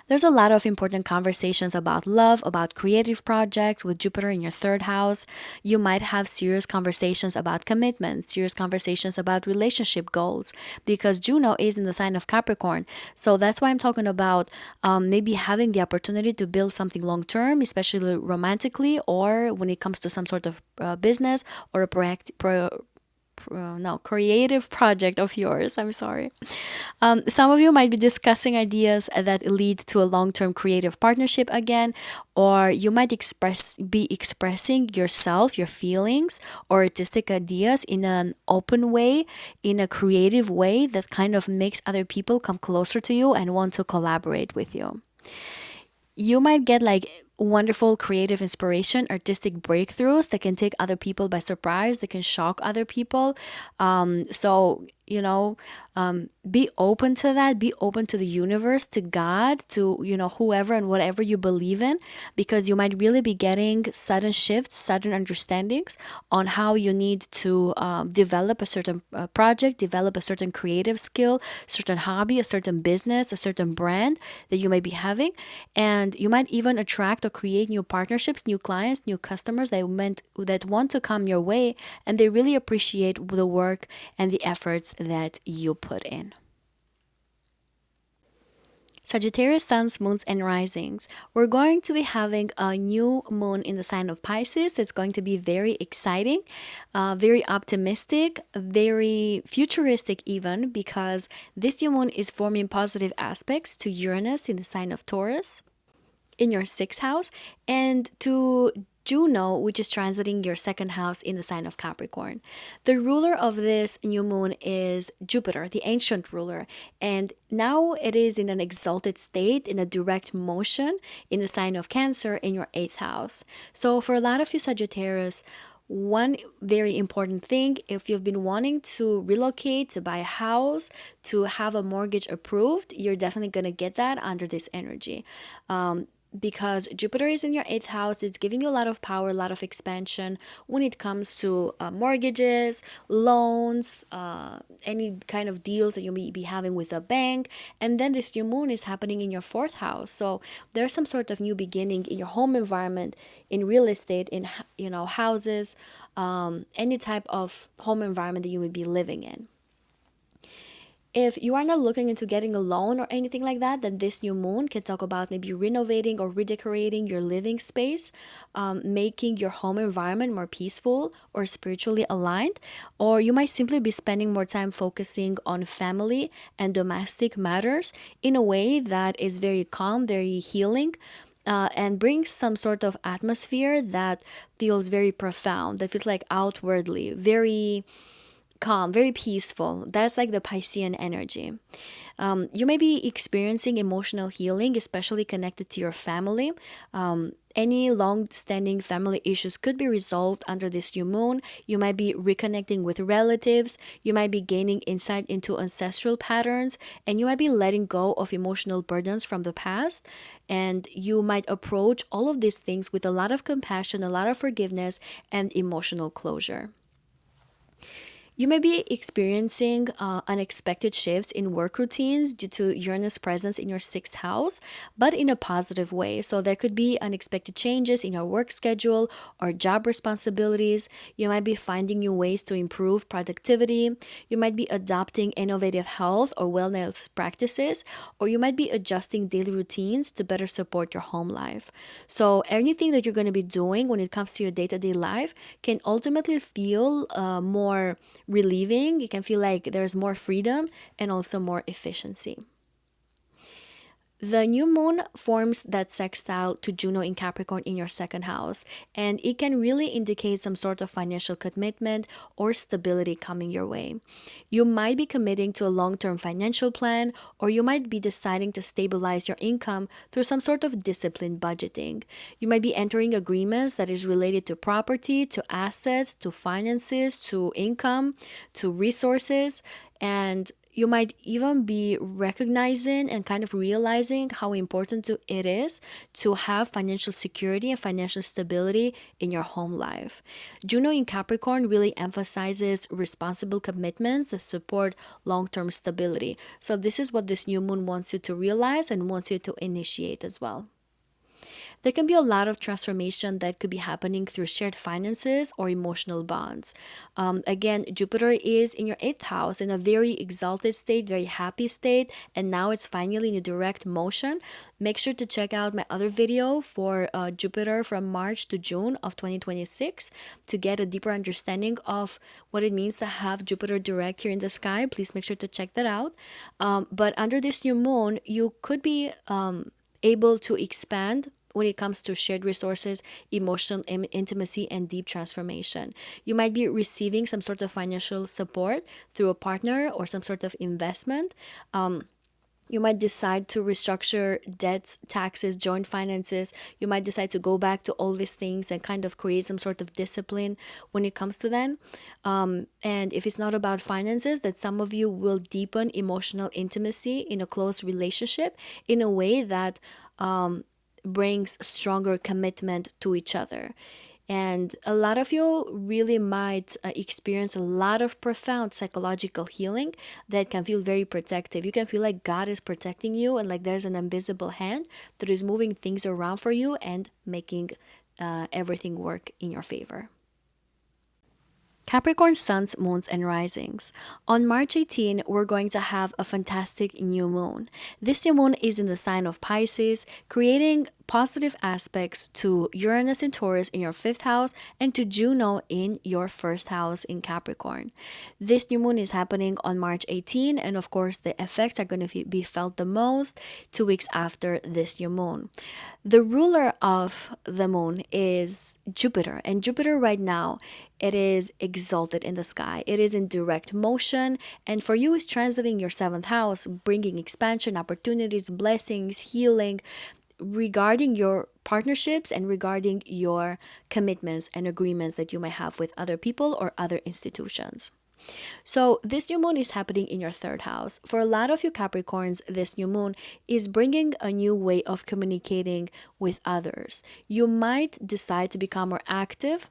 There's a lot of important conversations about love, about creative projects with Jupiter in your third house. You might have serious conversations about commitment, serious conversations about relationship goals, because Juno is in the sign of Capricorn. So that's why I'm talking about maybe having the opportunity to build something long term, especially romantically, or when it comes to some sort of business or a no, creative project of yours. I'm sorry. Some of you might be discussing ideas that lead to a long-term creative partnership again, or you might be expressing yourself, your feelings, or artistic ideas in an open way, in a creative way that kind of makes other people come closer to you and want to collaborate with you. You might get like wonderful creative inspiration, artistic breakthroughs that can take other people by surprise, that can shock other people. So, be open to that, be open to the universe, to God, to, whoever and whatever you believe in, because you might really be getting sudden shifts, sudden understandings on how you need to develop a certain project, develop a certain creative skill, certain hobby, a certain business, a certain brand that you might be having. And you might even attract or create new partnerships, new clients, new customers that want to come your way, and they really appreciate the work and the efforts that you put in. Sagittarius suns, moons, and risings. We're going to be having a new moon in the sign of Pisces. It's going to be very exciting, very optimistic, very futuristic, even because this new moon is forming positive aspects to Uranus in the sign of Taurus in your sixth house, and to Juno, which is transiting your second house in the sign of Capricorn. The ruler of this new moon is Jupiter, the ancient ruler, and now it is in an exalted state, in a direct motion in the sign of Cancer in your eighth house. So, for a lot of you Sagittarius, one very important thing, if you've been wanting to relocate, to buy a house, to have a mortgage approved, you're definitely going to get that under this energy. Because Jupiter is in your eighth house, it's giving you a lot of power, a lot of expansion when it comes to mortgages, loans, any kind of deals that you may be having with a bank. And then this new moon is happening in your fourth house. So there's some sort of new beginning in your home environment, in real estate, in houses, any type of home environment that you may be living in. If you are not looking into getting a loan or anything like that, then this new moon can talk about maybe renovating or redecorating your living space, making your home environment more peaceful or spiritually aligned. Or you might simply be spending more time focusing on family and domestic matters in a way that is very calm, very healing. And brings some sort of atmosphere that feels very profound, that feels like outwardly very calm, very peaceful. That's like the Piscean energy. You may be experiencing emotional healing, especially connected to your family. Any long-standing family issues could be resolved under this new moon. You might be reconnecting with relatives. You might be gaining insight into ancestral patterns, and you might be letting go of emotional burdens from the past. And you might approach all of these things with a lot of compassion, a lot of forgiveness, and emotional closure. You may be experiencing unexpected shifts in work routines due to Uranus' presence in your sixth house, but in a positive way. So there could be unexpected changes in your work schedule or job responsibilities. You might be finding new ways to improve productivity. You might be adopting innovative health or wellness practices, or you might be adjusting daily routines to better support your home life. So anything that you're going to be doing when it comes to your day-to-day life can ultimately feel more relieving. You can feel like there's more freedom and also more efficiency. The new moon forms that sextile to Juno in Capricorn in your second house, and it can really indicate some sort of financial commitment or stability coming your way. You might be committing to a long-term financial plan, or you might be deciding to stabilize your income through some sort of disciplined budgeting. You might be entering agreements that is related to property, to assets, to finances, to income, to resources, and you might even be recognizing and kind of realizing how important it is to have financial security and financial stability in your home life. Juno in Capricorn really emphasizes responsible commitments that support long-term stability. So this is what this new moon wants you to realize and wants you to initiate as well. There can be a lot of transformation that could be happening through shared finances or emotional bonds. Again, Jupiter is in your eighth house in a very exalted state, very happy state, and now it's finally in a direct motion. Make sure to check out my other video for Jupiter from March to June of 2026 to get a deeper understanding of what it means to have Jupiter direct here in the sky. Please make sure to check that out. But under this new moon, you could be able to expand when it comes to shared resources, emotional intimacy, and deep transformation. You might be receiving some sort of financial support through a partner or some sort of investment. You might decide to restructure debts, taxes, joint finances. You might decide to go back to all these things and kind of create some sort of discipline when it comes to them. And if it's not about finances, that some of you will deepen emotional intimacy in a close relationship in a way that brings stronger commitment to each other. And a lot of you really might experience a lot of profound psychological healing that can feel very protective. You can feel like God is protecting you and like there's an invisible hand that is moving things around for you and making everything work in your favor. Capricorn suns, moons, and risings. On March 18, we're going to have a fantastic new moon. This new moon is in the sign of Pisces, creating positive aspects to Uranus and Taurus in your fifth house and to Juno in your first house in Capricorn. This new moon is happening on March 18, and of course, the effects are going to be felt the most 2 weeks after this new moon. The ruler of the moon is Jupiter, and Jupiter right now, it is exalted in the sky. It is in direct motion, and for you, it's transiting your seventh house, bringing expansion, opportunities, blessings, healing regarding your partnerships and regarding your commitments and agreements that you might have with other people or other institutions. So this new moon is happening in your third house. For a lot of you Capricorns, this new moon is bringing a new way of communicating with others. You might decide to become more active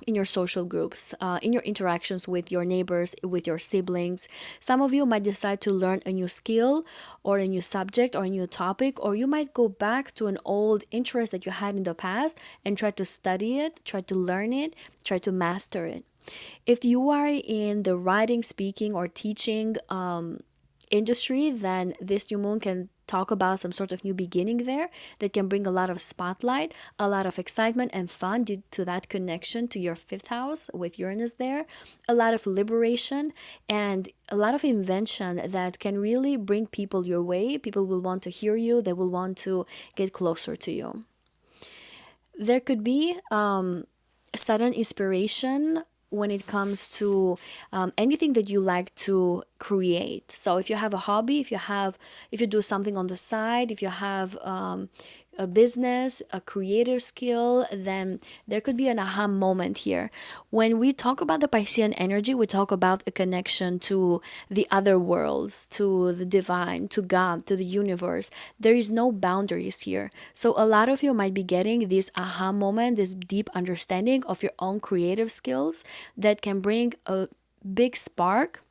in your social groups, in your interactions with your neighbors, with your siblings. Some of you might decide to learn a new skill or a new subject or a new topic, or you might go back to an old interest that you had in the past and try to study it, try to learn it, try to master it. If you are in the writing, speaking, or teaching industry, then this new moon can talk about some sort of new beginning there that can bring a lot of spotlight, a lot of excitement and fun due to that connection to your fifth house with Uranus there, a lot of liberation and a lot of invention that can really bring people your way. People will want to hear you, they will want to get closer to you. There could be sudden inspiration when it comes to anything that you like to create. So if you have a hobby, if you do something on the side, if you have a business, a creative skill, then there could be an aha moment here. When we talk about the Piscean energy, we talk about a connection to the other worlds, to the divine, to God, to the universe. There is no boundaries here. So a lot of you might be getting this aha moment, this deep understanding of your own creative skills that can bring a big spark,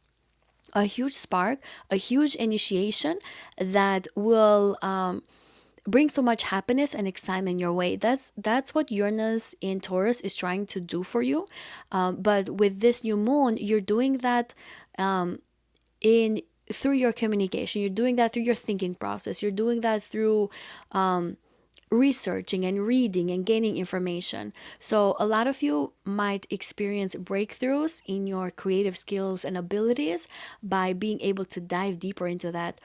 a huge initiation that will bring so much happiness and excitement your way. That's what Uranus in Taurus is trying to do for you. But with this new moon, you're doing that through your communication. You're doing that through your thinking process. You're doing that through researching and reading and gaining information. So a lot of you might experience breakthroughs in your creative skills and abilities by being able to dive deeper into that.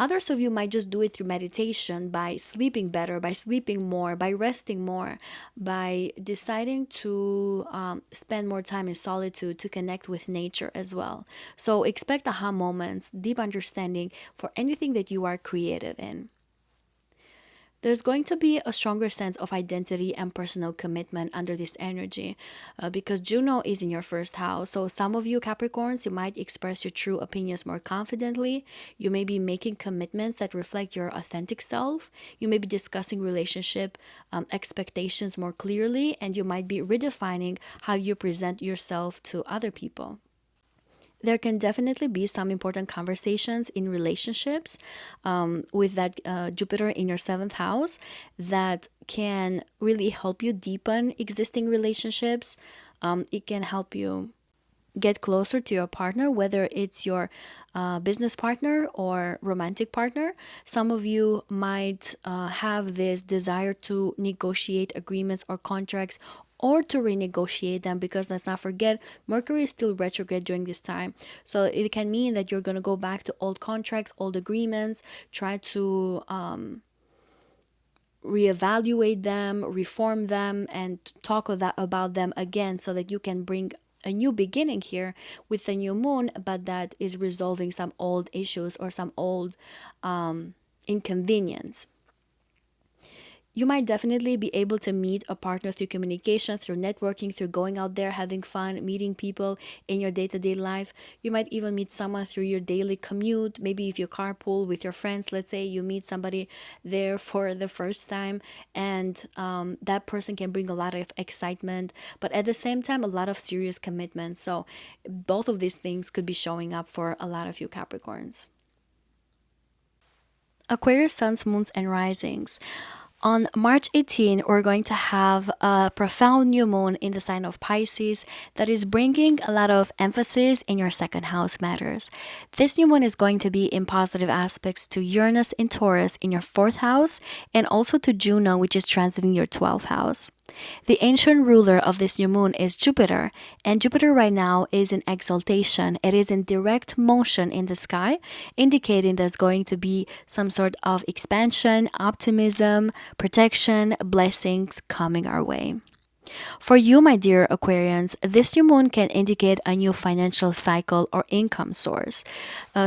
Others of you might just do it through meditation, by sleeping better, by sleeping more, by resting more, by deciding to spend more time in solitude to connect with nature as well. So expect aha moments, deep understanding for anything that you are creative in. There's going to be a stronger sense of identity and personal commitment under this energy because Juno is in your first house. So some of you Capricorns, you might express your true opinions more confidently. You may be making commitments that reflect your authentic self. You may be discussing relationship expectations more clearly, and you might be redefining how you present yourself to other people. There can definitely be some important conversations in relationships with that Jupiter in your seventh house that can really help you deepen existing relationships. It can help you get closer to your partner, whether it's your business partner or romantic partner. Some of you might have this desire to negotiate agreements or contracts or to renegotiate them, because let's not forget, Mercury is still retrograde during this time. So it can mean that you're going to go back to old contracts, old agreements, try to reevaluate them, reform them, and talk about them again, so that you can bring a new beginning here with the new moon, but that is resolving some old issues or some old inconvenience. You might definitely be able to meet a partner through communication, through networking, through going out there, having fun, meeting people in your day-to-day life. You might even meet someone through your daily commute. Maybe if you carpool with your friends, let's say you meet somebody there for the first time, and that person can bring a lot of excitement, but at the same time, a lot of serious commitment. So both of these things could be showing up for a lot of you Capricorns. Aquarius suns, moons, and risings. On March 18, we're going to have a profound new moon in the sign of Pisces that is bringing a lot of emphasis in your second house matters. This new moon is going to be in positive aspects to Uranus in Taurus in your fourth house, and also to Juno, which is transiting your 12th house. The ancient ruler of this new moon is Jupiter, and Jupiter right now is in exaltation. It is in direct motion in the sky, indicating there's going to be some sort of expansion, optimism, protection, blessings coming our way. For you, my dear Aquarians, this new moon can indicate a new financial cycle or income source.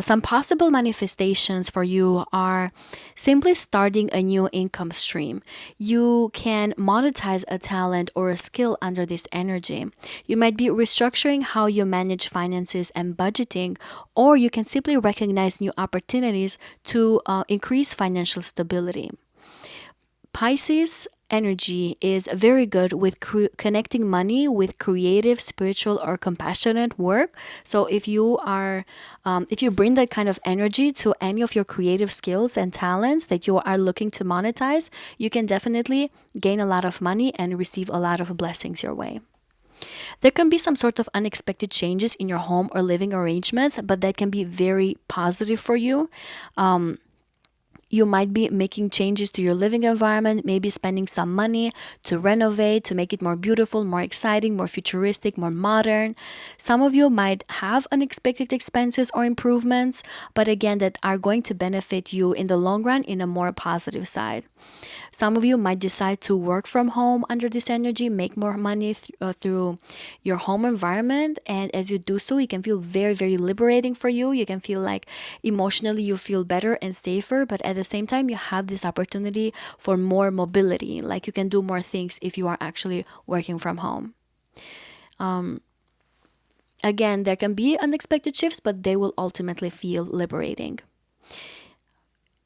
Some possible manifestations for you are simply starting a new income stream. You can monetize a talent or a skill under this energy. You might be restructuring how you manage finances and budgeting, or you can simply recognize new opportunities to increase financial stability. Pisces energy is very good with connecting money with creative, spiritual, or compassionate work. So if you bring that kind of energy to any of your creative skills and talents that you are looking to monetize, you can definitely gain a lot of money and receive a lot of blessings your way. There can be some sort of unexpected changes in your home or living arrangements, but that can be very positive for you. You might be making changes to your living environment, maybe spending some money to renovate, to make it more beautiful, more exciting, more futuristic, more modern. Some of you might have unexpected expenses or improvements, but again, that are going to benefit you in the long run in a more positive side. Some of you might decide to work from home under this energy, make more money through your home environment. And as you do so, it can feel very, very liberating for you. You can feel like emotionally you feel better and safer, but at the same time, you have this opportunity for more mobility. Like you can do more things if you are actually working from home. Again, there can be unexpected shifts, but they will ultimately feel liberating.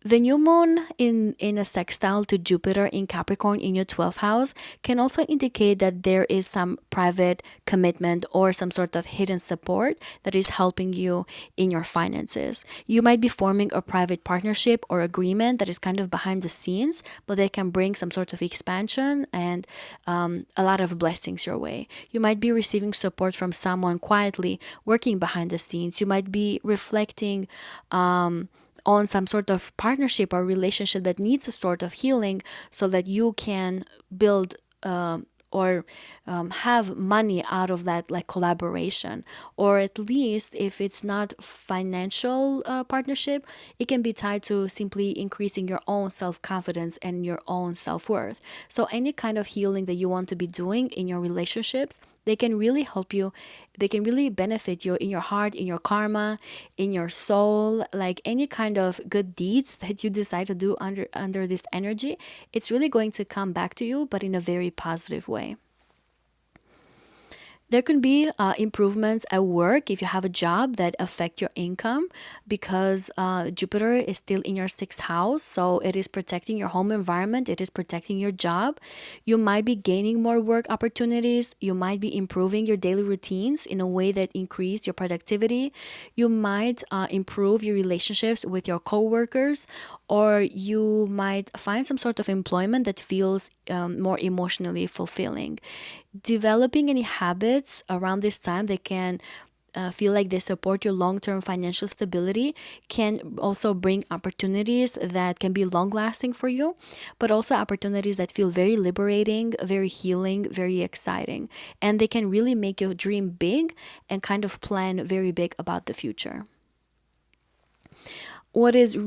The new moon in a sextile to Jupiter in Capricorn in your 12th house can also indicate that there is some private commitment or some sort of hidden support that is helping you in your finances. You might be forming a private partnership or agreement that is kind of behind the scenes, but they can bring some sort of expansion and a lot of blessings your way. You might be receiving support from someone quietly working behind the scenes. You might be reflecting on some sort of partnership or relationship that needs a sort of healing, so that you can build or have money out of that, like collaboration. Or at least if it's not financial partnership, it can be tied to simply increasing your own self-confidence and your own self-worth. So any kind of healing that you want to be doing in your relationships, they can really help you. They can really benefit you in your heart, in your karma, in your soul. Like any kind of good deeds that you decide to do under this energy, it's really going to come back to you, but in a very positive way. There can be improvements at work if you have a job that affect your income, because Jupiter is still in your sixth house, so it is protecting your home environment, it is protecting your job. You might be gaining more work opportunities, you might be improving your daily routines in a way that increase your productivity. You might improve your relationships with your coworkers, or you might find some sort of employment that feels more emotionally fulfilling. Developing any habits around this time that can feel like they support your long-term financial stability can also bring opportunities that can be long-lasting for you, but also opportunities that feel very liberating, very healing, very exciting, and they can really make you dream big and kind of plan very big about the future. What is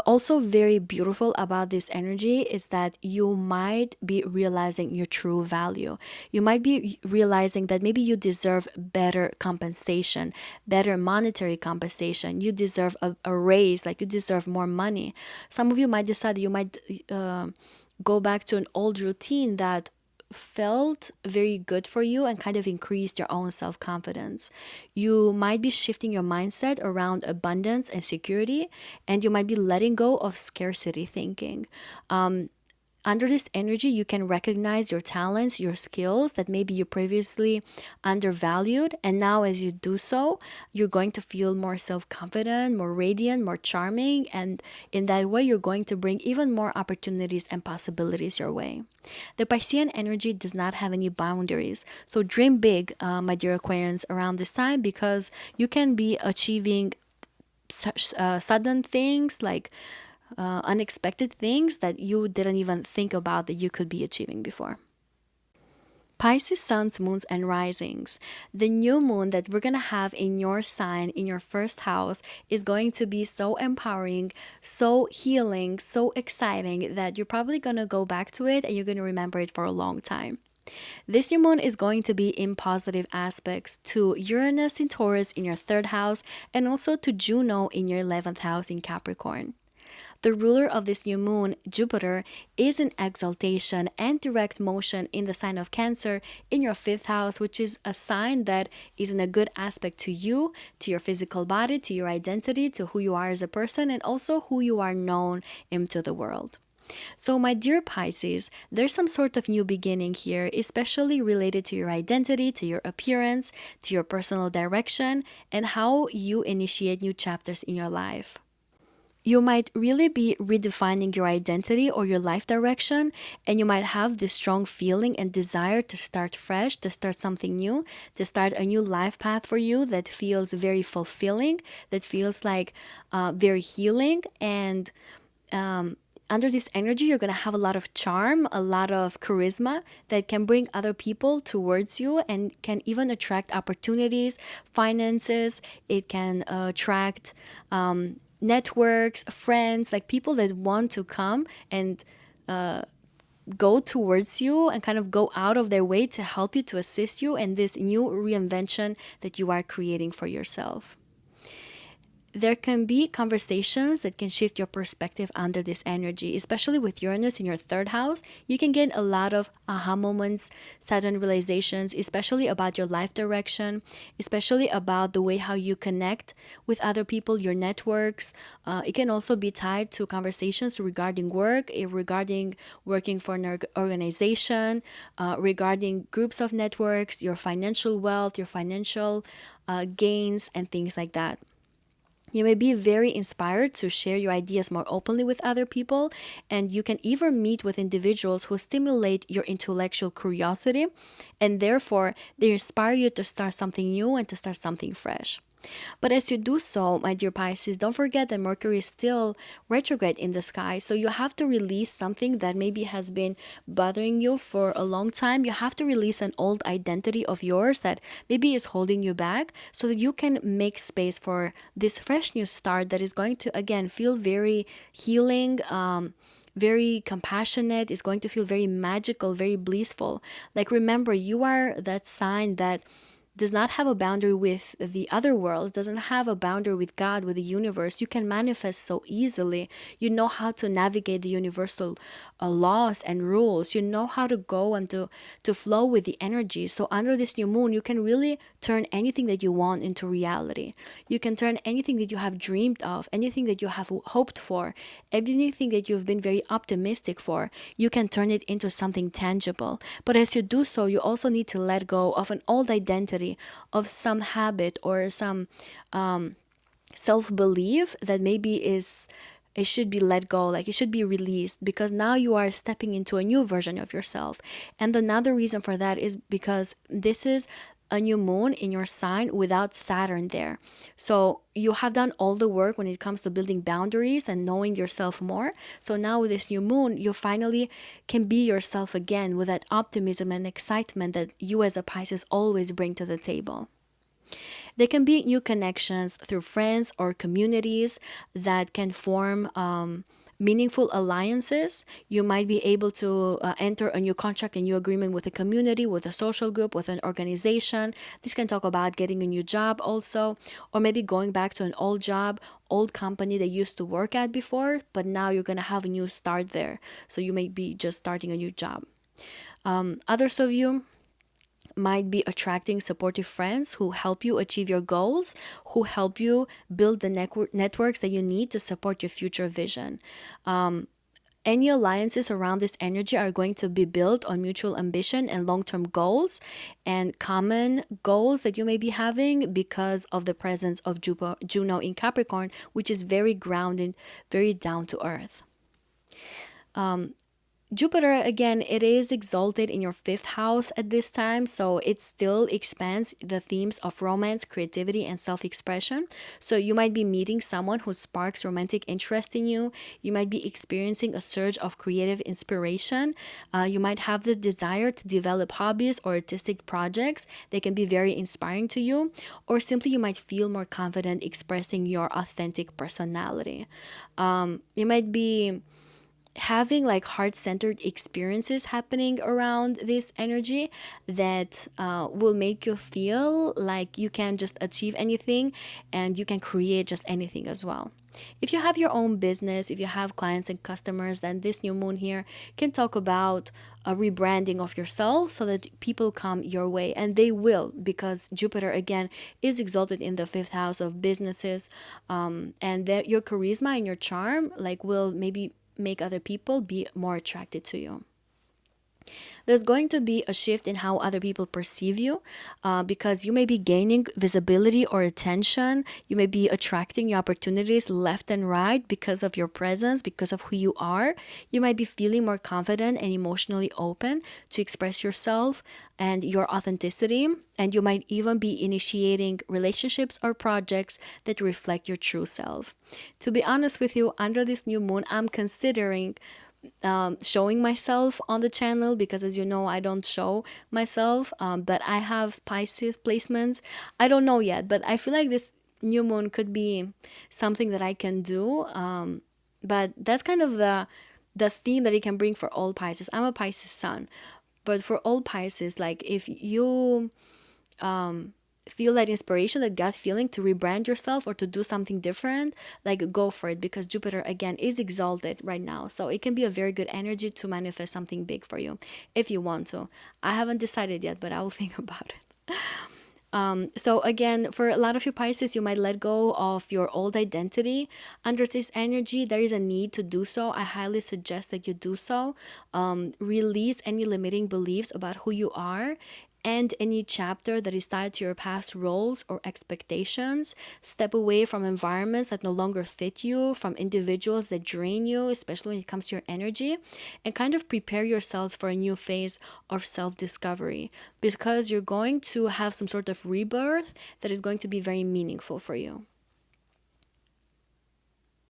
also very beautiful about this energy is that you might be realizing your true value. You might be realizing that maybe you deserve better compensation, better monetary compensation. You deserve a raise, like you deserve more money. Some of you might decide that you might go back to an old routine that felt very good for you and kind of increased your own self confidence. You might be shifting your mindset around abundance and security, and you might be letting go of scarcity thinking. Under this energy, you can recognize your talents, your skills that maybe you previously undervalued. And now, as you do so, you're going to feel more self confident, more radiant, more charming. And in that way, you're going to bring even more opportunities and possibilities your way. The Piscean energy does not have any boundaries. So dream big, my dear Aquarians, around this time, because you can be achieving such sudden things like unexpected things that you didn't even think about that you could be achieving before. Pisces suns, moons, and risings. The new moon that we're going to have in your sign, in your first house, is going to be so empowering, so healing, so exciting that you're probably going to go back to it and you're going to remember it for a long time. This new moon is going to be in positive aspects to Uranus in Taurus in your third house, and also to Juno in your 11th house in Capricorn. The ruler of this new moon, Jupiter, is in exaltation and direct motion in the sign of Cancer in your fifth house, which is a sign that is in a good aspect to you, to your physical body, to your identity, to who you are as a person, and also who you are known into the world. So, my dear Pisces, there's some sort of new beginning here, especially related to your identity, to your appearance, to your personal direction, and how you initiate new chapters in your life. You might really be redefining your identity or your life direction, and you might have this strong feeling and desire to start fresh, to start something new, to start a new life path for you that feels very fulfilling, that feels like very healing. And under this energy, you're going to have a lot of charm, a lot of charisma that can bring other people towards you and can even attract opportunities, finances. It can attract networks, friends, like people that want to come and go towards you and kind of go out of their way to help you, to assist you in this new reinvention that you are creating for yourself. There can be conversations that can shift your perspective under this energy, especially with Uranus in your third house. You can get a lot of aha moments, sudden realizations, especially about your life direction, especially about the way how you connect with other people, your networks. It can also be tied to conversations regarding work, regarding working for an organization, regarding groups of networks, your financial wealth, your financial gains, and things like that. You may be very inspired to share your ideas more openly with other people, and you can even meet with individuals who stimulate your intellectual curiosity, and therefore they inspire you to start something new and to start something fresh. But as you do so, my dear Pisces, don't forget that Mercury is still retrograde in the sky. So you have to release something that maybe has been bothering you for a long time. You have to release an old identity of yours that maybe is holding you back so that you can make space for this fresh new start that is going to, again, feel very healing. Very compassionate, is going to feel very magical, very blissful. Like, remember, you are that sign that does not have a boundary with the other worlds, doesn't have a boundary with God, with the universe, you can manifest so easily. You know how to navigate the universal laws and rules. You know how to go and to flow with the energy. So under this new moon, you can really turn anything that you want into reality. You can turn anything that you have dreamed of, anything that you have hoped for, anything that you've been very optimistic for, you can turn it into something tangible. But as you do so, you also need to let go of an old identity, of some habit or some self-belief that maybe is it should be let go, like it should be released, because now you are stepping into a new version of yourself. And another reason for that is because this is a new moon in your sign without Saturn there. So you have done all the work when it comes to building boundaries and knowing yourself more. So now with this new moon, you finally can be yourself again with that optimism and excitement that you as a Pisces always bring to the table. There can be new connections through friends or communities that can form meaningful alliances. You might be able to enter a new contract, a new agreement with a community, with a social group, with an organization. This can talk about getting a new job also, or maybe going back to an old job, old company that you used to work at before, but now you're going to have a new start there. So you may be just starting a new job. Others of you might be attracting supportive friends who help you achieve your goals, who help you build the networks that you need to support your future vision. Any alliances around this energy are going to be built on mutual ambition and long-term goals and common goals that you may be having because of the presence of Juno in Capricorn, which is very grounded, very down to earth. Jupiter, again, it is exalted in your fifth house at this time, so it still expands the themes of romance, creativity, and self-expression. So you might be meeting someone who sparks romantic interest in you. You might be experiencing a surge of creative inspiration. You might have this desire to develop hobbies or artistic projects. They can be very inspiring to you, or simply you might feel more confident expressing your authentic personality. You might be having like heart-centered experiences happening around this energy that will make you feel like you can just achieve anything and you can create just anything as well. If you have your own business, if you have clients and customers, then this new moon here can talk about a rebranding of yourself so that people come your way, and they will, because Jupiter again is exalted in the fifth house of businesses, and that your charisma and your charm like will maybe make other people be more attracted to you. There's going to be a shift in how other people perceive you because you may be gaining visibility or attention. You may be attracting your opportunities left and right because of your presence, because of who you are. You might be feeling more confident and emotionally open to express yourself and your authenticity. And you might even be initiating relationships or projects that reflect your true self. To be honest with you, under this new moon, I'm considering showing myself on the channel because, as you know, I don't show myself, but I have Pisces placements. I don't know yet, but I feel like this new moon could be something that I can do, but that's kind of the theme that it can bring for all Pisces. I'm a Pisces sun, but for all Pisces, like if you feel that inspiration, that gut feeling to rebrand yourself or to do something different, like go for it, because Jupiter again is exalted right now. So it can be a very good energy to manifest something big for you if you want to. I haven't decided yet, but I will think about it. So again, for a lot of you Pisces, you might let go of your old identity under this energy. There is a need to do so. I highly suggest that you do so. Release any limiting beliefs about who you are and any chapter that is tied to your past roles or expectations. Step away from environments that no longer fit you, from individuals that drain you, especially when it comes to your energy, and kind of prepare yourselves for a new phase of self-discovery, because you're going to have some sort of rebirth that is going to be very meaningful for you.